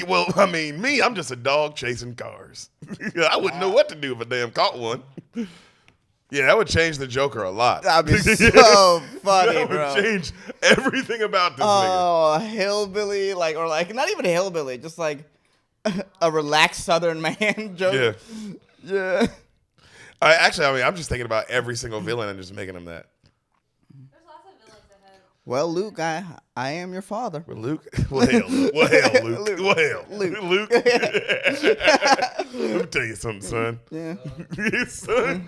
Well, I mean, I'm just a dog chasing cars. I wouldn't know what to do if a damn caught one. Yeah, that would change the Joker a lot. That'd be so funny, that bro. would change everything about this nigga. Oh, hillbilly, or not even a hillbilly, just like a relaxed Southern man Joker. Yeah. Yeah. I'm just thinking about every single villain and just making him that. There's lots of villains that have. Well, Luke, I am your father. Well, Luke. Well, hell, Luke. Luke. Let me tell you something, son. Yeah. son.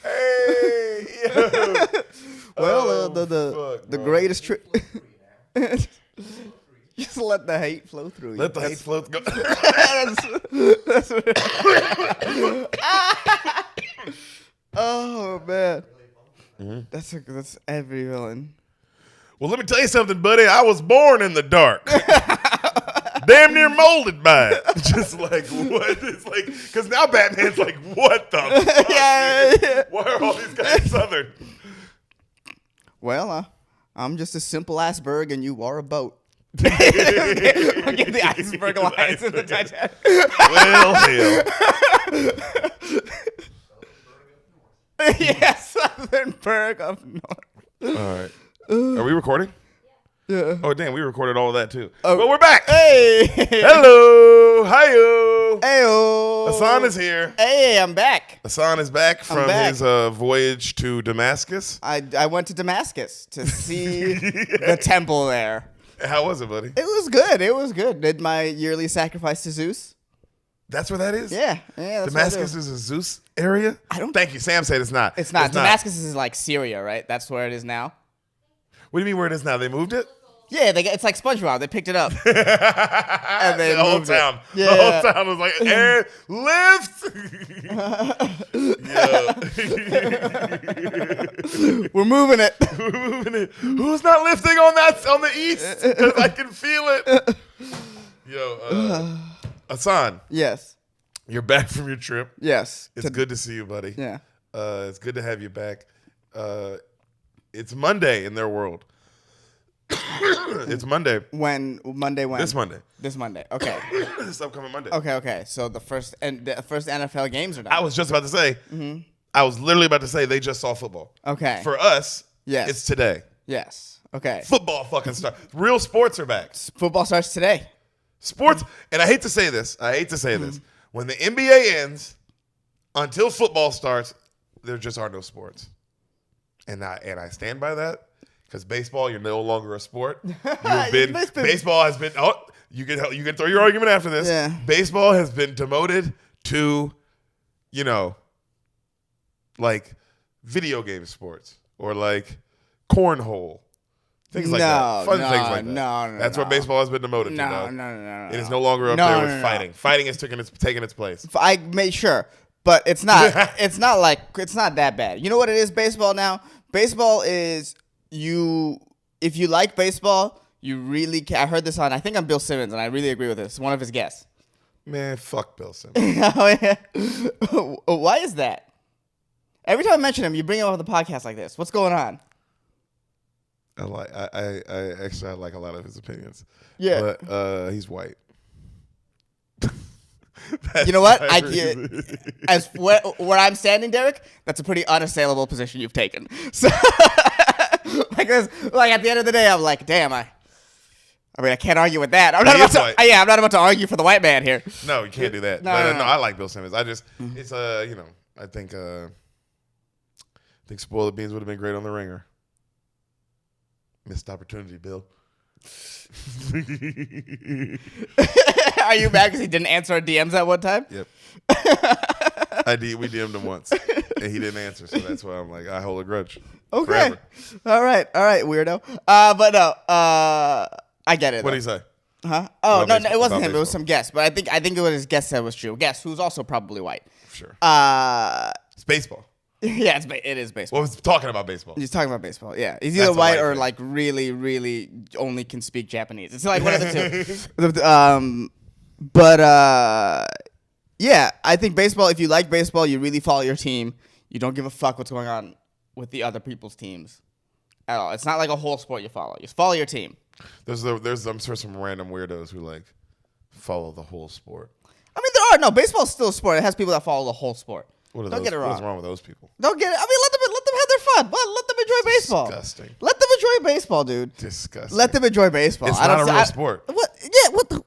Hey. Yo. Well, the greatest trick. Just let the hate flow through you. Let the hate flow. Go. Oh man, Mm-hmm. that's every villain. Well, let me tell you something, buddy. I was born in the dark. Damn near molded by it. Just like, what? It's like, because now Batman's like, what the fuck? Yeah. Why are all these guys Southern? Well, I'm just a simple iceberg, and you are a boat. Get the iceberg lines in the Titanic. Well, hell. Yeah, Southern Berg up north. All right. Are we recording? Yeah. Oh, damn. We recorded all of that, too. Well, we're back. Hey. Hello. Hi-yo. Heyo. Hassan is here. Hey, I'm back. Hassan is back from his voyage to Damascus. I went to Damascus to see the temple there. How was it, buddy? It was good. It was good. Did my yearly sacrifice to Zeus. That's where that is? Yeah. That's Damascus is a Zeus area? Thank you. Sam said it's not. It's not. Damascus is like Syria, right? That's where it is now. What do you mean where it is now? They moved it? Yeah, it's like SpongeBob. They picked it up. And they the whole moved town. it. The whole town was like, and lift. We're moving it. We're moving it. Who's not lifting on the east? Because I can feel it. Yo, Hassan. Yes. You're back from your trip. Yes. It's good to see you, buddy. Yeah. It's good to have you back. It's Monday in their world. It's Monday. When? This Monday. This Monday. Okay. This upcoming Monday. Okay. So the first NFL games are done. I was just about to say. Mm-hmm. I was literally about to say they just saw football. Okay. For us, yes. It's today. Yes. Okay. Football fucking starts. Real sports are back. Football starts today. Sports, and I hate to say this. When the NBA ends, until football starts, there just are no sports. And I stand by that. Because baseball, you're no longer a sport. Baseball has been. Oh, you can throw your argument after this. Yeah. Baseball has been demoted to, like video game sports or like cornhole, things like that. Fun things like that. No. That's what baseball has been demoted to. No. It is no longer up there with fighting. Fighting has taken its place. I made sure, but it's not. It's not that bad. You know what it is? Baseball now. Baseball is. If you like baseball, you really can. I heard this I think on Bill Simmons, and I really agree with this. One of his guests. Man, fuck Bill Simmons. Oh, yeah. Why is that? Every time I mention him, you bring him up on the podcast like this. What's going on? I actually like a lot of his opinions. Yeah, but he's white. You know what? As where I'm standing, Deric, that's a pretty unassailable position you've taken. So, like at the end of the day, I'm like, damn, I can't argue with that. I'm not about to argue for the white man here. No, you can't do that. No, I like Bill Simmons. It's I think Spoiled Beans would have been great on The Ringer. Missed opportunity, Bill. Are you mad because he didn't answer our DMs at one time? Yep. We DM'd him once, and he didn't answer, so that's why I'm like, I hold a grudge. Okay. Forever. All right, weirdo. But no, I get it. What did he say? Huh? Oh, no, it wasn't him. Baseball. It was some guest. But I think what his guest said was true. Guest who's also probably white. Sure. It's baseball. Yeah, it is baseball. Well, he's talking about baseball. He's talking about baseball. Yeah, he's either white or like really, really only can speak Japanese. It's like one of the two. Yeah, I think baseball. If you like baseball, you really follow your team. You don't give a fuck what's going on with the other people's teams. at all. It's not like a whole sport you follow. You follow your team. There's I'm sure some random weirdos who like follow the whole sport. I mean, there are no baseball's still a sport. It has people that follow the whole sport. Don't get it wrong. What's wrong with those people? Don't get it. I mean, let them have their fun. Let them enjoy baseball. Disgusting. Let them enjoy baseball, dude. Disgusting. Let them enjoy baseball. It's not a real sport. What? Yeah. What do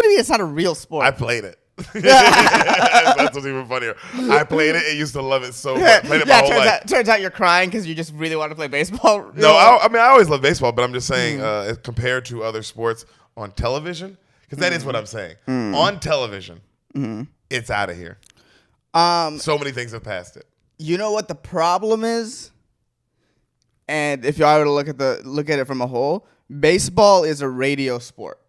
you mean it's not a real sport? I played it. That's what's even funnier. I played it and used to love it so much. Played it my whole life. Turns out you're crying because you just really want to play baseball. No, I mean I always love baseball, but I'm just saying compared to other sports on television, because that is what I'm saying. On television, it's out of here. So many things have passed it. You know what the problem is? And if y'all were to look at it from a whole, baseball is a radio sport.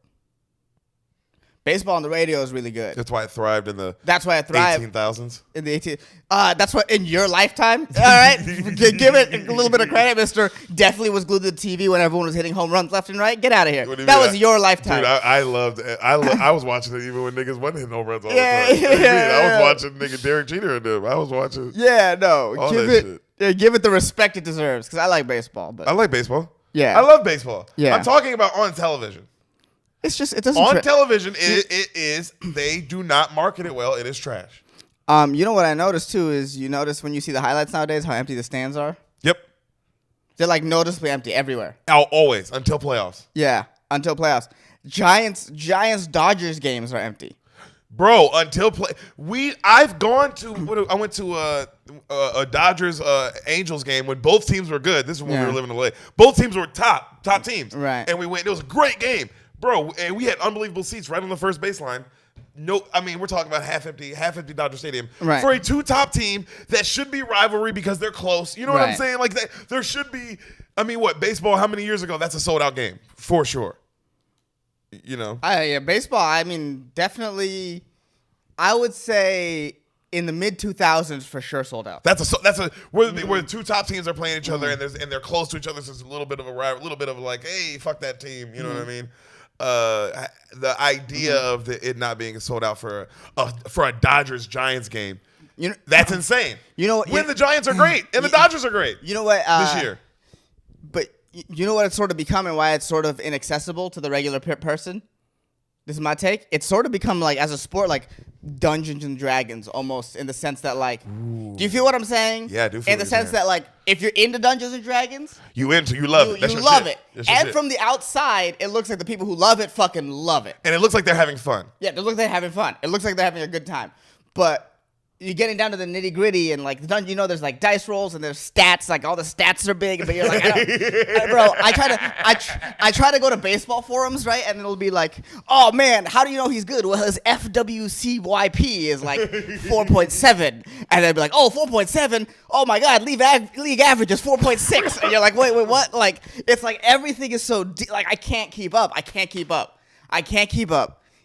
Baseball on the radio is really good. That's why it thrived in the 18,000s. In the 18, that's what in your lifetime. All right, give it a little bit of credit, Mister. Definitely was glued to the TV when everyone was hitting home runs left and right. Get out of here. That was your lifetime. Dude, I loved it. I was watching it even when niggas wasn't hitting home runs all the time. I was watching nigga Deric Jeter and them. I was watching. Yeah, no, all that shit. Yeah, give it the respect it deserves because I like baseball. But I like baseball. Yeah, I love baseball. Yeah, I'm talking about on television. It's just it doesn't on television. It is they do not market it well. It is trash. You know what I noticed too is you notice when you see the highlights nowadays how empty the stands are. Yep, they're like noticeably empty everywhere. Always until playoffs. Yeah, until playoffs. Giants Dodgers games are empty. Bro, until I've gone to I went to a Dodgers Angels game when both teams were good. This is when we were living in LA. Both teams were top teams. Right. And we went. It was a great game. Bro, and we had unbelievable seats right on the first baseline. No, I mean, we're talking about half empty Dodger Stadium. Right. For a two top team that should be rivalry because they're close. You know what I'm Right. saying? Like there should be, I mean, baseball, how many years ago? That's a sold out game for sure. You know? Yeah, baseball, I mean, definitely, I would say in the mid 2000s for sure sold out. That's where the two top teams are playing each other and they're close to each other. So there's a little bit of a rival, a little bit of like, hey, fuck that team. You know what I mean? The idea of it not being sold out for a Dodgers Giants game, that's insane. You know, when the Giants are great and the Dodgers are great. You know what? This year, but you know what it's sort of become and why it's sort of inaccessible to the regular person. This is my take. It's sort of become like as a sport like Dungeons and Dragons almost in the sense that like, do you feel what I'm saying? Yeah, I do feel in the sense that like if you're into Dungeons and Dragons, you love it. You love it. And from the outside, it looks like the people who love it fucking love it. And it looks like they're having fun. Yeah, it looks like they're having fun. It looks like they're having a good time. But you're getting down to the nitty gritty and like there's like dice rolls and there's stats, like all the stats are big, but you're like, bro, I try to go to baseball forums, right? And it'll be like, oh man, how do you know he's good? Well, his FWCYP is like 4.7, and they'd be like, oh, 4.7, oh my god, league average is 4.6, and you're like, wait, what? Like it's like everything is so like I can't keep up.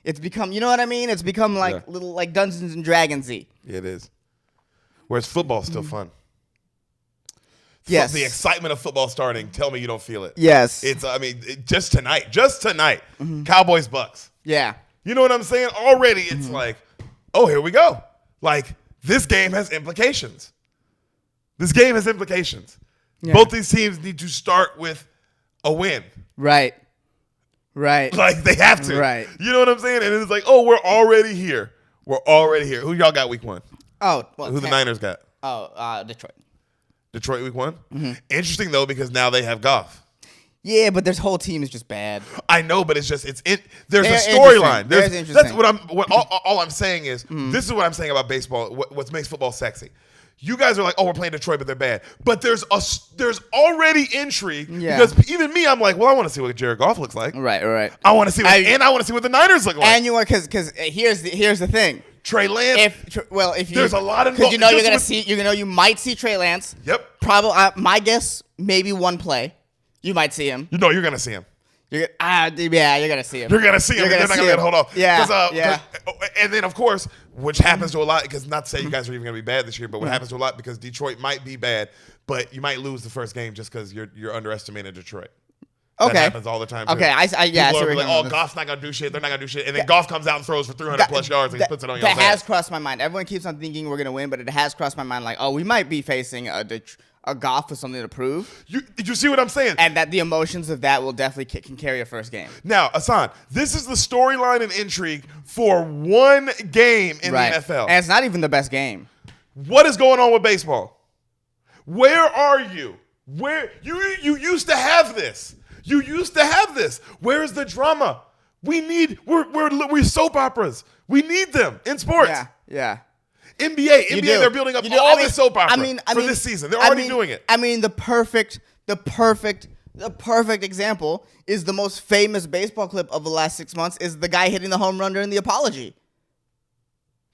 It's become, you know what I mean? It's become like little like Dungeons and Dragons-y. Yeah, it is. Whereas football's still fun. Yes. The excitement of football starting, tell me you don't feel it. Yes. It's, I mean, just tonight, Cowboys Bucks. Yeah. You know what I'm saying? Already it's like, oh, here we go. Like, this game has implications. Yeah. Both these teams need to start with a win. Right. Like, they have to. Right. You know what I'm saying? And it's like, oh, we're already here. Who y'all got week 1? Oh, well, who the Niners got? Oh, Detroit. Detroit week 1? Mm-hmm. Interesting, though, because now they have Goff. Yeah, but this whole team is just bad. I know, but there's a storyline. That's what all I'm saying is, this is what I'm saying about baseball, what makes football sexy. You guys are like, oh, we're playing Detroit, but they're bad. But there's already intrigue because even me, I'm like, well, I want to see what Jared Goff looks like. Right. I want to see what the Niners look like. And you want because here's the thing. Trey Lance. There's a lot of because you might see Trey Lance. Yep. Probably my guess maybe one play, you might see him. You're gonna see him. You're gonna see him. You're gonna see him. They're not gonna hold on. Yeah. And then of course, which happens to a lot, because not to say you guys are even gonna be bad this year, but what happens to a lot because Detroit might be bad, but you might lose the first game just because you're underestimating Detroit. Okay. That happens all the time. Okay, People are like, oh, Goff's not gonna do shit. They're not gonna do shit, and then Goff comes out and throws for 300 plus yards and he puts it on your back. That has crossed my mind. Everyone keeps on thinking we're gonna win, but it has crossed my mind like, oh, we might be facing a a golf with something to prove. Did you see what I'm saying? And that the emotions of that will definitely can carry a first game. Now, Ehsan, this is the storyline and intrigue for one game in the NFL. And it's not even the best game. What is going on with baseball? Where are you? Where you used to have this. You used to have this. Where is the drama? We're soap operas. We need them in sports. Yeah. NBA, they're building up all this soap opera for this season. They're already doing it. I mean, the perfect example is the most famous baseball clip of the last 6 months is the guy hitting the home run during the apology.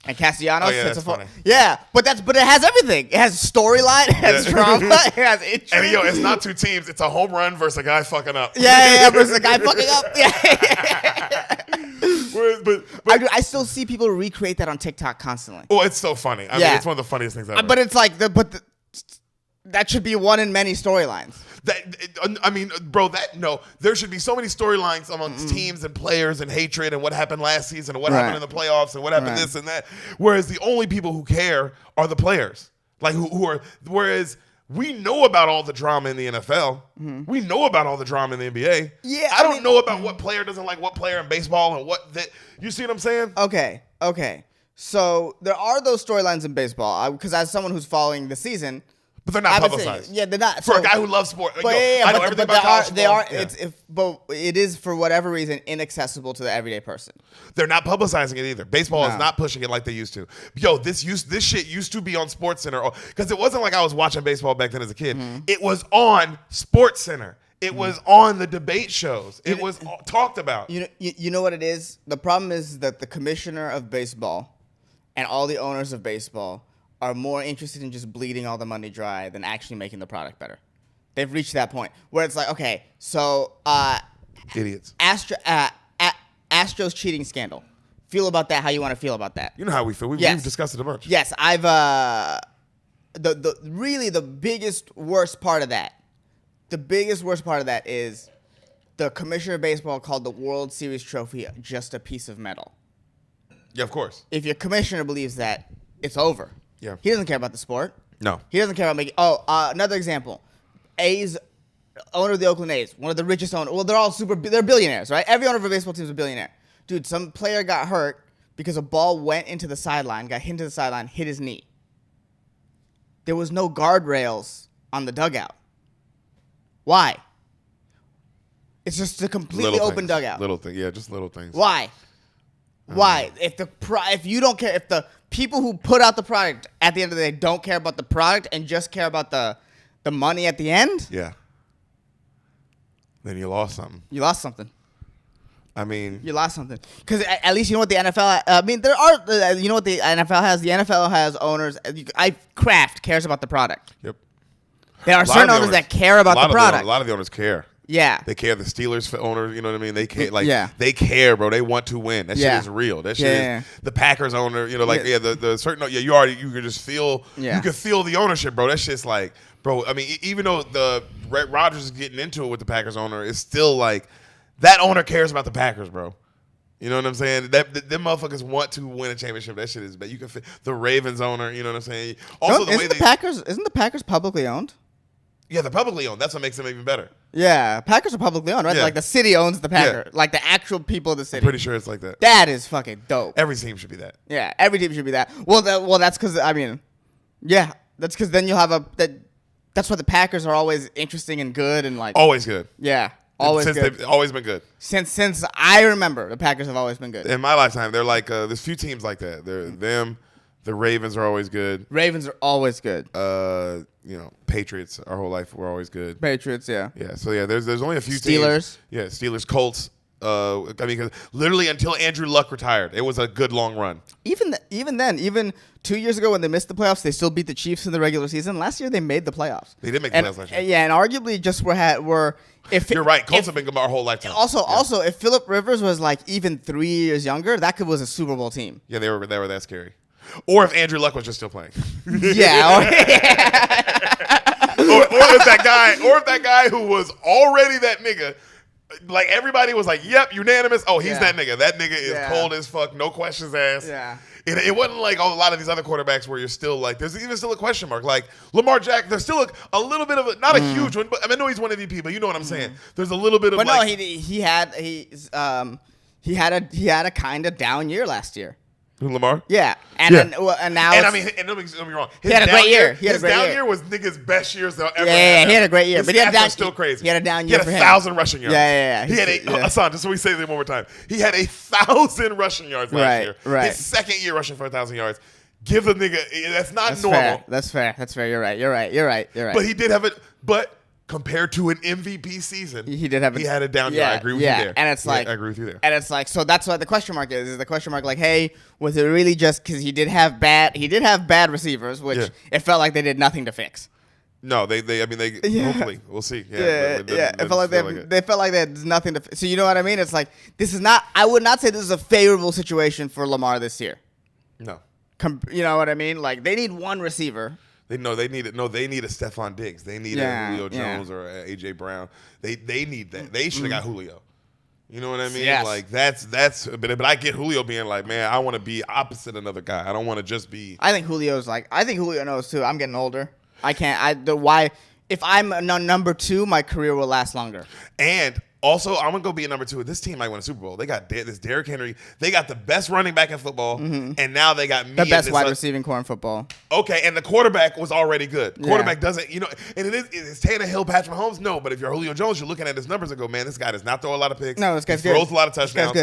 And Castellanos hits a funny. Yeah, but it has everything. It has storyline, it has drama, it has intrigue. And it's not two teams. It's a home run versus a guy fucking up. Yeah, versus a guy fucking up. Yeah. But I still see people recreate that on TikTok constantly. Oh, it's so funny. I mean, it's one of the funniest things ever. But it's like that should be one in many storylines. There should be so many storylines amongst teams and players and hatred and what happened last season and what happened in the playoffs and what happened this and that. Whereas the only people who care are the players. Like whereas we know about all the drama in the NFL. We know about all the drama in the NBA. Yeah, I don't know about what player doesn't like what player in baseball and you see what I'm saying? Okay. So there are those storylines in baseball because as someone who's following the season. But they're not publicized. Yeah, they're not. For a guy who loves sport. But I know everything about college football. But it is, for whatever reason, inaccessible to the everyday person. They're not publicizing it either. Baseball is not pushing it like they used to. This shit used to be on SportsCenter. Because it wasn't like I was watching baseball back then as a kid. It was on SportsCenter. It was on the debate shows. It was talked about. You know what it is? The problem is that the commissioner of baseball and all the owners of baseball are more interested in just bleeding all the money dry than actually making the product better. They've reached that point where it's like, okay, so idiots. Astros cheating scandal. Feel about that how you want to feel about that. You know how we feel. We've discussed it a bunch. Yes, I've the biggest worst part of that. The biggest worst part of that is the commissioner of baseball called the World Series trophy just a piece of metal. Yeah, of course. If your commissioner believes that, it's over. Yeah. He doesn't care about the sport. No. He doesn't care about making. Another example. A's owner of the Oakland A's, one of the richest owners. Well, they're billionaires, right? Every owner of a baseball team is a billionaire. Dude, some player got hurt because a ball went into the sideline, got hit into the sideline, hit his knee. There was no guardrails on the dugout. Why? It's just a completely open dugout. Little things. Yeah, just little things. Why? Why? If you don't care, if the people who put out the product at the end of the day don't care about the product and just care about the money at the end, then you lost something. You lost something. I mean, you lost something because at least you know what the NFL. I mean, there are. You know what the NFL has. The NFL has owners. Kraft cares about the product. Yep. There are certain owners that care about the product. A lot of the owners care. Yeah. They care. The Steelers owner, you know what I mean? They care. They care, bro. They want to win. That shit is real. That shit is the Packers owner, the certain you can just feel you can feel the ownership, bro. That shit's like, bro, I mean, even though the Rodgers is getting into it with the Packers owner, it's still like that owner cares about the Packers, bro. You know what I'm saying? Them motherfuckers want to win a championship. That shit is bad. You can feel the Ravens owner, you know what I'm saying? Also, isn't the Packers publicly owned? Yeah, they're publicly owned. That's what makes them even better. Yeah, Packers are publicly owned, right? Yeah. Like the city owns the Packers, like the actual people of the city. I'm pretty sure it's like that. That is fucking dope. Every team should be that. Yeah, every team should be that. Well, that's because that's because then you'll have that's why the Packers are always interesting and good and like always good. Yeah, always good. They've always been good. Since I remember, the Packers have always been good. In my lifetime, they're like there's few teams like that. They're them. The Ravens are always good. Ravens are always good. Patriots, our whole life, were always good. Patriots, yeah. Yeah, so yeah, there's only a few Steelers. teams. Yeah, Steelers, Colts. I mean, cause literally until Andrew Luck retired, it was a good long run. Even then, 2 years ago when they missed the playoffs, they still beat the Chiefs in the regular season. Last year they made the playoffs. They did make the playoffs last year. Yeah, and arguably just were if you're right, Colts have been good our whole lifetime. Also, if Phillip Rivers was like even 3 years younger, that was a Super Bowl team. Yeah, they were that scary. Or if Andrew Luck was just still playing. Yeah. or if that guy who was already that nigga Like everybody was like, "Yep, unanimous." Oh, he's Yeah. that nigga. That nigga is Yeah. cold as fuck. No questions asked. Yeah. It wasn't like a lot of these other quarterbacks where you're still like, there's even still a question mark. Like Lamar Jackson, there's still a little bit of a, not a huge one, but I know he's one MVP, but you know what I'm saying. There's a little bit of But like, no, he had a kind of down year last year. who, Lamar? Yeah, and Yeah. and now And I it's- mean, and don't get me wrong. His had a down great year. He had a his great down year. year was niggas' best years they'll ever Yeah, have. he had a great year, His but he had a stats are down- still crazy. he had a down He year had for him. 1,000 rushing yards. Yeah. He had Hassan, just so we say that one more time. He had 1,000 rushing yards last Right, year. right. His second year rushing for 1,000 yards. Give the nigga, that's not That's normal. fair. That's fair. You're right. But he did have it. But compared to an MVP season, He did have he had a down year. I agree with you there. And it's like, I agree with you there. And it's like, so that's what the question mark is. Is the question mark like, hey, was it really just because he did have bad receivers, which Yeah. it felt like they did nothing to fix. No, they Yeah. hopefully we'll see. Yeah. But It felt like feel they felt like they had nothing to. So you know what I mean? It's like this is not. I would not say this is a favorable situation for Lamar this year. no. You know what I mean? Like they need one receiver. They need a Stephon Diggs. They need a Julio Jones or a AJ Brown. They need that. They should have got Julio. You know what I mean? Yes. Like that's but I get Julio being like, man, I want to be opposite another guy. I don't want to just be. I think Julio knows too. I'm getting older. I can't. Why? If I'm a number 2, my career will last longer. And also, I'm gonna go be a number 2. This team might win a Super Bowl. They got this Derrick Henry. They got the best running back in football, and now they got me. The best and wide receiving core in football. Okay, and the quarterback was already good. Yeah. Quarterback doesn't, and is Tannehill, Patrick Mahomes? No, but if you're Julio Jones, you're looking at his numbers and go, man, this guy does not throw a lot of picks. No, this guy's he good. throws a lot of touchdowns.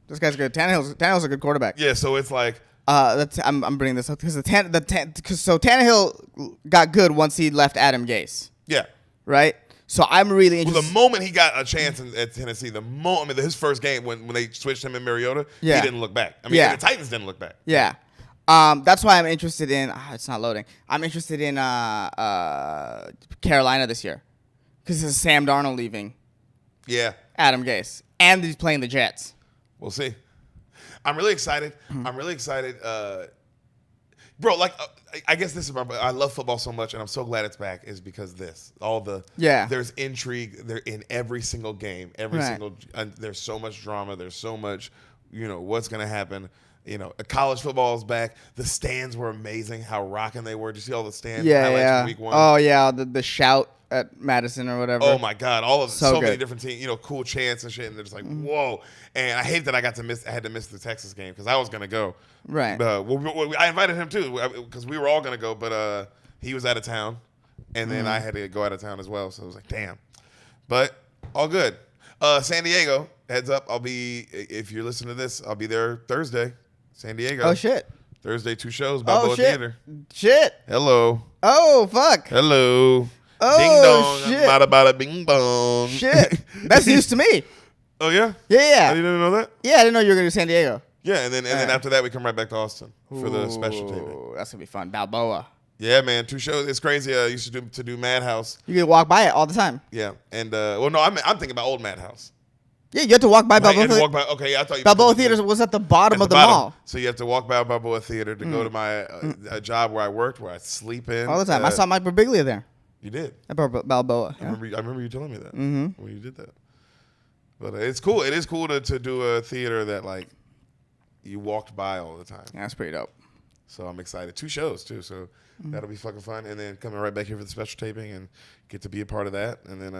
This guy's good. Tannehill's a good quarterback. Yeah, so it's like, I'm bringing this up because so Tannehill got good once he left Adam Gase, yeah. right? So I'm really Well, interested. the moment he got a chance at Tennessee, his first game when they switched him in Mariota, Yeah. he didn't look back. I mean, Yeah. the Titans didn't look back. Yeah. That's why I'm interested in. It's not loading. I'm interested in Carolina this year because this is Sam Darnold leaving Yeah, Adam Gase, and he's playing the Jets. we'll see. I'm really excited. Bro, like, I guess this is I love football so much, and I'm so glad it's back, is because there's intrigue there in every single game, there's so much drama, there's so much, what's going to happen. College football is back. The stands were amazing, how rocking they were. Did you see all the stands highlights from week 1? Oh, yeah, the shout at Madison or whatever. Oh my God! All of so many good. different teams, cool chants and shit, and they're just like, whoa. And I hate that I had to miss the Texas game because I was gonna go. Right. I invited him too because we were all gonna go, but he was out of town, and then I had to go out of town as well. So I was like, damn. But all good. San Diego, heads up. If you're listening to this, I'll be there Thursday. San Diego. Oh shit. Thursday, 2 shows. Balboa shit. Theater. Shit. Hello. Oh fuck. Hello. Oh, Ding dong. shit. Bada bada bing bong. Shit. That's news to me. Oh yeah? Yeah. Oh, you didn't know that? Yeah, I didn't know you were gonna do San Diego. Yeah, and then after that we come right back to Austin for the special taping. Ooh, that's gonna be fun. Balboa. Yeah, man, 2 shows. It's crazy. I used to do Madhouse. You can walk by it all the time. Yeah, and I'm thinking about old Madhouse. Yeah, you have to walk by Balboa. And walk by. Okay, I thought you Balboa Theater was at the bottom of the bottom. mall So you have to walk by Balboa Theater to go to my a job where I worked, where I sleep in all the time. I saw Mike Birbiglia there You did. at Balboa. I Yeah. remember you telling me that when you did that. But it's cool. It is cool to do a theater that like you walked by all the time. Yeah, that's pretty dope. So I'm excited. 2 shows too, so that'll be fucking fun. And then coming right back here for the special taping and get to be a part of that. And then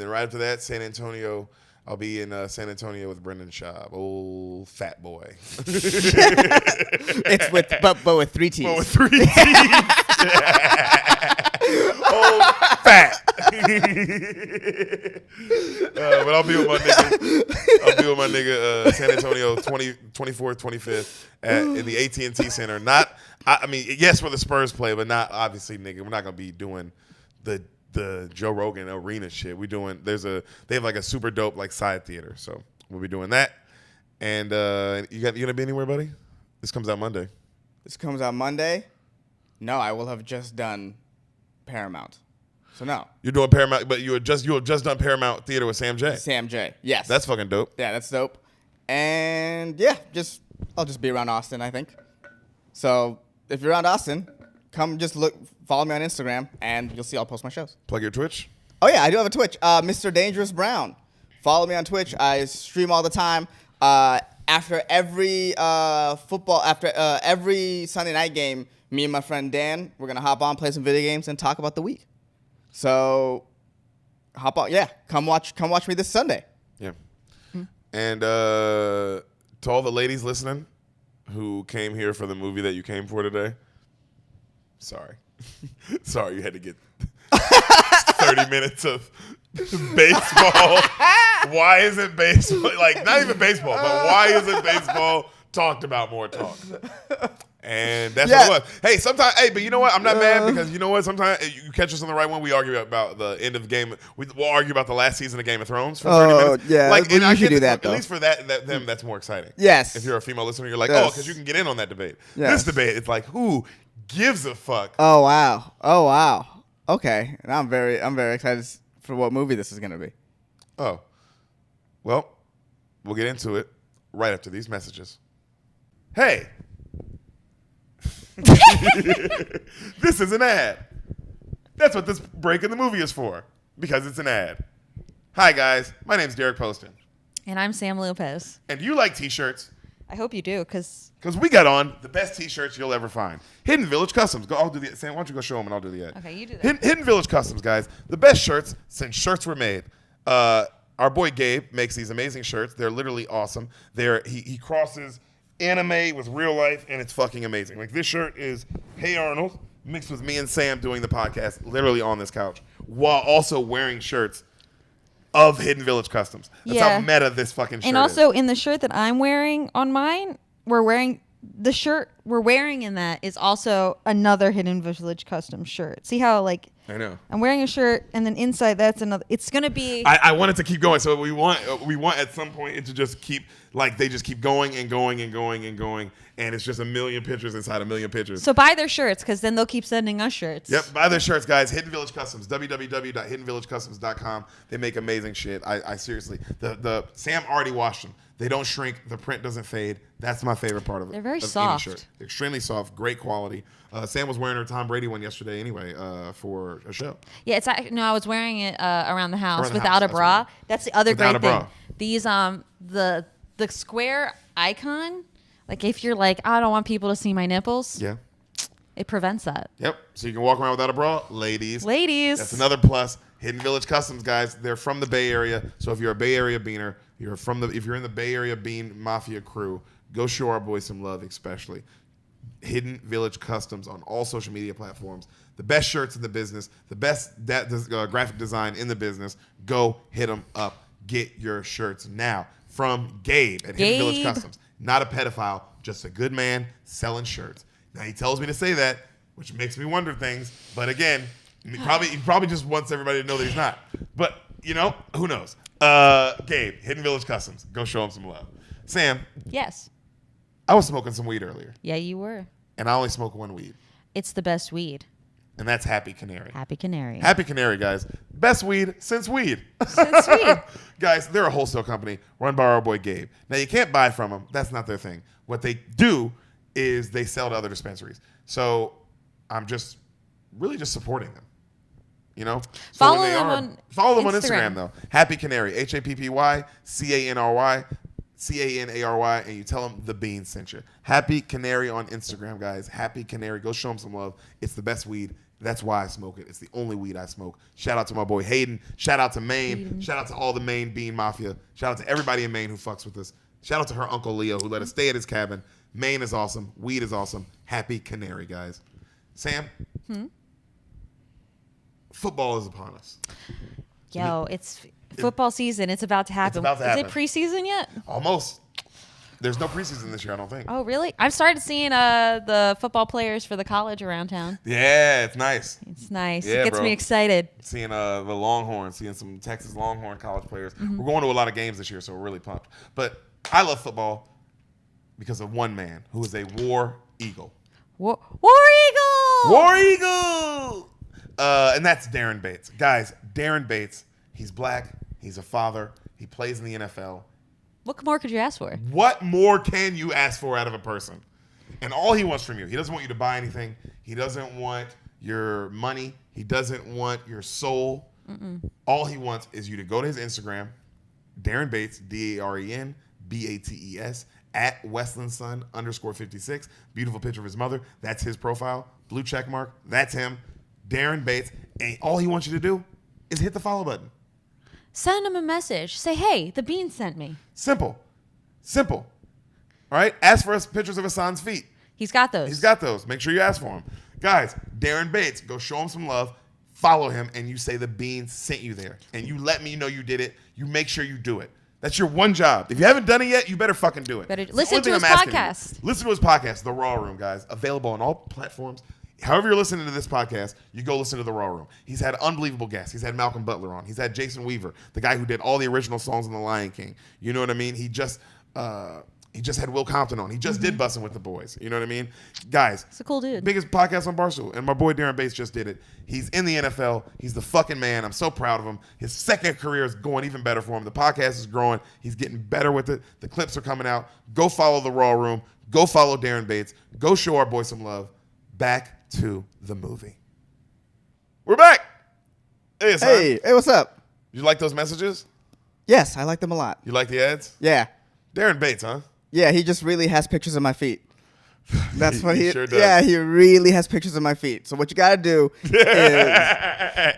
right after that, San Antonio. I'll be in San Antonio with Brendan Schaub, old fat boy. It's with 3 T's. But with 3 T's. Old fat. But I'll be with my nigga. San Antonio 24th, 25th in the AT&T Center. Yes, where the Spurs play, but not obviously, nigga. We're not gonna be doing the Joe Rogan arena shit. They have like a super dope like side theater, so we'll be doing that. And you gonna be anywhere, buddy? This comes out Monday. This comes out Monday. No, I will have just done Paramount. So no. You're doing Paramount, but you have just done Paramount Theater with Sam J. Sam J. Yes. That's fucking dope. Yeah, that's dope. And yeah, I'll just be around Austin, I think. So if you're around Austin, come just follow me on Instagram, and you'll see I'll post my shows. Plug your Twitch. Oh yeah, I do have a Twitch. Mr. Dangerous Brown. Follow me on Twitch. I stream all the time. After every every Sunday night game, me and my friend Dan, we're gonna hop on, play some video games, and talk about the week. So, hop on. Yeah, come watch me this Sunday. Yeah. And to all the ladies listening who came here for the movie that you came for today, sorry. Sorry you had to get 30 minutes of baseball. Why isn't baseball, like, not even baseball, but why isn't baseball talked about more talk? And that's what it was. Hey, sometimes, but you know what? I'm not mad because you know what? Sometimes you catch us on the right one. We argue about the end of the game. We'll argue about the last season of Game of Thrones for 30 minutes. Yeah. Like, and you should do that, though. At least for them, that's more exciting. Yes. If you're a female listener, you're like, Yes. oh, because you can get in on that debate. Yes. This debate, it's like, who gives a fuck? Oh wow. Okay. And I'm very excited for what movie this is gonna be. Oh. Well, we'll get into it right after these messages. Hey. This is an ad. That's what this break in the movie is for, because it's an ad. Hi, guys. My name's Deric Poston. And I'm Sam Lopez. And you like T-shirts? I hope you do, because we got on the best T-shirts you'll ever find. Hidden Village Customs. I'll do the Sam, why don't you go show them and I'll do the ad. Okay, you do that. Hidden Village Customs, guys. The best shirts since shirts were made. Our boy Gabe makes these amazing shirts. They're literally awesome. He crosses anime with real life, and it's fucking amazing. Like, this shirt is Hey Arnold mixed with me and Sam doing the podcast literally on this couch while also wearing shirts of Hidden Village Customs. That's how meta this fucking shirt is. And also in the shirt that I'm wearing on mine, the shirt we're wearing in that is also another Hidden Village Custom shirt. See how, like, I know. I'm wearing a shirt, and then inside that's another. It's gonna be. I want it to keep going. So we want at some point it to just keep, like, they just keep going and going and going and going, and it's just a million pictures inside a million pictures. So buy their shirts, because then they'll keep sending us shirts. Yep, buy their shirts, guys. Hidden Village Customs, www.hiddenvillagecustoms.com. They make amazing shit. I seriously, the Sam already washed them. They don't shrink. The print doesn't fade. That's my favorite part of it. They're very of soft. Any shirt. They're extremely soft, great quality. Sam was wearing her Tom Brady one yesterday anyway for a show. Yeah, I was wearing it around the house Around the without house, a bra. right. That's the other Without great a thing. bra. These the square icon, like, if you're like, I don't want people to see my nipples, Yeah. it prevents that. Yep. So you can walk around without a bra, ladies. That's another plus. Hidden Village Customs, guys. They're from the Bay Area. So if you're a Bay Area beaner, if you're in the Bay Area Bean Mafia crew, go show our boys some love, especially. Hidden Village Customs on all social media platforms. The best shirts in the business. The best graphic design in the business. Go hit them up. Get your shirts now from Gabe at Hidden Village Customs. Not a pedophile, just a good man selling shirts. Now, he tells me to say that, which makes me wonder things. But again, he probably just wants everybody to know that he's not. But, you know, who knows? Gabe, Hidden Village Customs. Go show him some love. Sam. Yes. I was smoking some weed earlier. Yeah, you were. And I only smoke one weed. It's the best weed. And that's Happy Canary. Happy Canary. Happy Canary, guys. Best weed since weed. Since weed. Guys, they're a wholesale company run by our boy Gabe. Now, you can't buy from them. That's not their thing. What they do is they sell to other dispensaries. So I'm just really just supporting them. You know? Follow them on Instagram, though. Happy Canary. HAPPY CANRY. CANARY, and you tell them the Bean sent you. Happy Canary on Instagram, guys. Happy Canary. Go show them some love. It's the best weed. That's why I smoke it. It's the only weed I smoke. Shout out to my boy Hayden. Shout out to Maine. Shout out to all the Maine Bean Mafia. Shout out to everybody in Maine who fucks with us. Shout out to her Uncle Leo who let us stay at his cabin. Maine is awesome. Weed is awesome. Happy Canary, guys. Sam? Football is upon us. Yo, it's football season. It's about to happen. about to happen. Is it preseason yet? Almost. There's no preseason this year, I don't think. Oh, really? I've started seeing the football players for the college around town. Yeah, it's nice. It's nice. Yeah, It gets bro. me excited. Seeing the Longhorns, seeing some Texas Longhorn college players. We're going to a lot of games this year, so we're really pumped. But I love football because of one man who is a war eagle. War Eagle! War Eagle! And that's Darren Bates. Guys, Darren Bates, he's black, he's a father, he plays in the NFL. What more could you ask for? What more can you ask for out of a person? And all he wants from you, he doesn't want you to buy anything. He doesn't want your money. He doesn't want your soul. All he wants is you to go to his Instagram, Darren Bates, DarenBates, at Westlandson_56. Beautiful picture of his mother. That's his profile. Blue check mark. That's him. Darren Bates. And all he wants you to do is hit the follow button. Send him a message. Say, hey, the bean sent me. Simple. All right? Ask for us pictures of Ehsan's feet. He's got those. He's got those. Make sure you ask for them. Guys, Darren Bates, go show him some love. Follow him, and you say the bean sent you there. And you let me know you did it. You make sure you do it. That's your one job. If you haven't done it yet, you better fucking do it. Better It's the listen only to thing his I'm asking you. podcast. Listen to his podcast, The Raw Room, guys. Available on all platforms. However you're listening to this podcast, you go listen to The Raw Room. He's had unbelievable guests. He's had Malcolm Butler on. He's had Jason Weaver, the guy who did all the original songs in The Lion King. You know what I mean? He just had Will Compton on. He just did Bussin' with the Boys. You know what I mean? Guys. He's a cool dude. Biggest podcast on Barstool. And my boy Darren Bates just did it. He's in the NFL. He's the fucking man. I'm so proud of him. His second career is going even better for him. The podcast is growing. He's getting better with it. The clips are coming out. Go follow The Raw Room. Go follow Darren Bates. Go show our boy some love. Back to the movie. We're back. Hey, Ehsan. Hey, what's up? You like those messages? Yes, I like them a lot. You like the ads? Yeah. Darren Bates, huh? Yeah, he just really has pictures of my feet. That's what he sure does. Yeah, he really has pictures of my feet. So what you gotta do is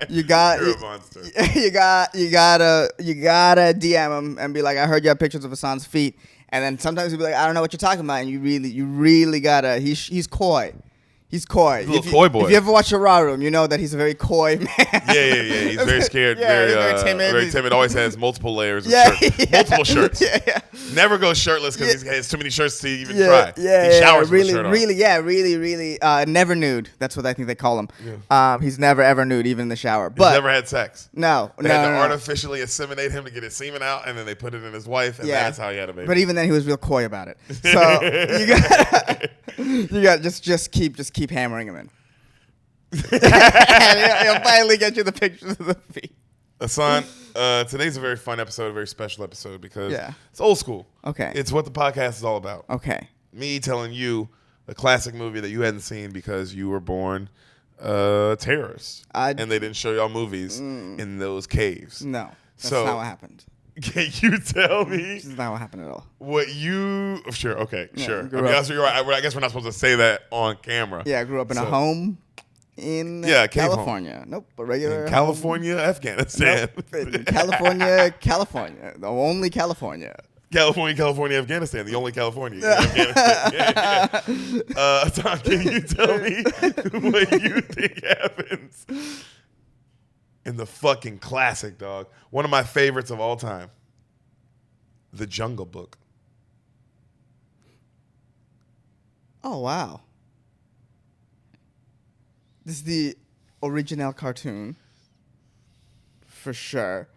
You're a monster. you gotta DM him and be like, I heard you have pictures of Ehsan's feet. And then sometimes he'll be like, I don't know what you're talking about. And you really gotta. He's coy. He's coy. He's a little coy boy. If you ever watch The Raw Room, you know that he's a very coy man. Yeah. He's very scared. Yeah, he's very timid. Very timid. Always has multiple layers of Yeah, shirts. yeah. Multiple shirts. Yeah. Never goes shirtless because he has too many shirts to even Yeah, try. yeah, He showers with really, a shirt on. really, never nude. That's what I think they call him. Yeah. He's never ever nude, even in the shower. He's But never had sex. no, They had to no. artificially inseminate him to get his semen out, and then they put it in his wife, and that's how he had a baby. But even then, he was real coy about it. So you got just keep hammering him in. And he'll finally get you the pictures of the feet. Ehsan, today's a very fun episode, a very special episode because Yeah. it's old school. Okay. It's what the podcast is all about. Okay. Me telling you a classic movie that you hadn't seen because you were born terrorists, and they didn't show y'all movies in those caves. No, that's So- not what happened. Can you tell me This is not what happened at all. what you? Sure, okay, sure. grew I mean, up- you're right. I guess we're not supposed to say that on camera. Yeah, I grew up in a So- home in Yeah, cave home. California. Nope, a regular In California, Afghanistan. Nope. In California, the only California. California, Afghanistan, the only California. in Afghanistan. Tom, can you tell me what you think happens in the fucking classic, dog? One of my favorites of all time, The Jungle Book. Oh wow. This is the original cartoon, for sure.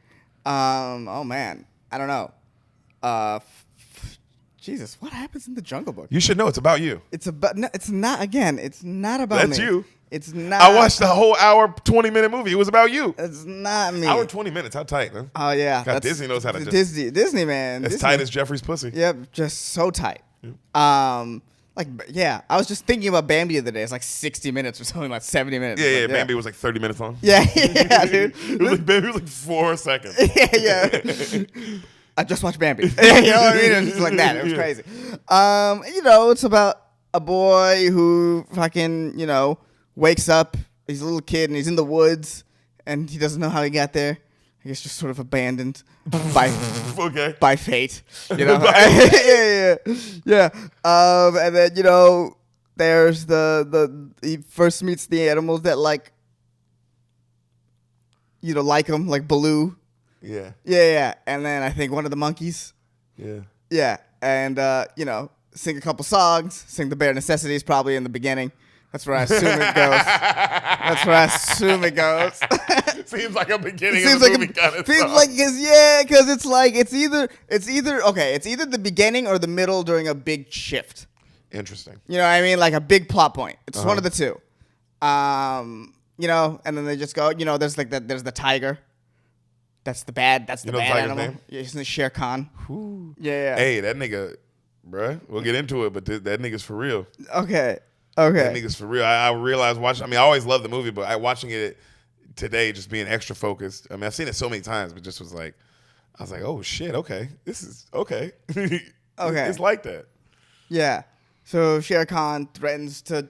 Oh man, I don't know. Jesus, what happens in the Jungle Book? You should know it's about you. It's about. No, it's not. Again, it's not about That's me. you. It's not. I watched the whole hour, 20-minute movie. It was about you. It's not me. Hour 20 minutes. How tight, man? Oh yeah. God, Disney knows how to just- Disney man. As Disney. tight as Jeffrey's pussy. Yep, just so tight. Yeah, I was just thinking about Bambi the other day. It's like 60 minutes or something, like 70 minutes. Yeah, Like, Bambi was like 30 minutes long. Yeah, yeah, dude. It was like Bambi was like 4 seconds. Yeah. I just watched Bambi. You know what I mean? It was just like that. It was crazy. It's about a boy who fucking, wakes up. He's a little kid and he's in the woods and he doesn't know how he got there. I guess just sort of abandoned by fate. Yeah. And then, there's he first meets the animals that like him, like Baloo. Yeah. Yeah. And then I think one of the monkeys. Yeah. Yeah. And, sing a couple songs, sing the Bare Necessities probably in the beginning. That's where I assume it goes. Seems like a beginning Seems of the like movie kind of seems stuff. like because it's like it's either the beginning or the middle during a big shift. Interesting. You know what I mean? Like a big plot point. It's one of the two. And then they just go. There's the tiger. That's the bad know the bad tiger's animal. name? Yeah, isn't it Shere Khan? Yeah. Hey, that nigga, bruh. We'll get into it, but that nigga's for real. Okay. That nigga's for real. I realized watching. I mean, I always loved the movie, but watching it today just being extra focused. I mean, I've seen it so many times, but just I was like, oh shit, okay, this is okay. Okay. It's like that. Yeah. So Shere Khan threatens to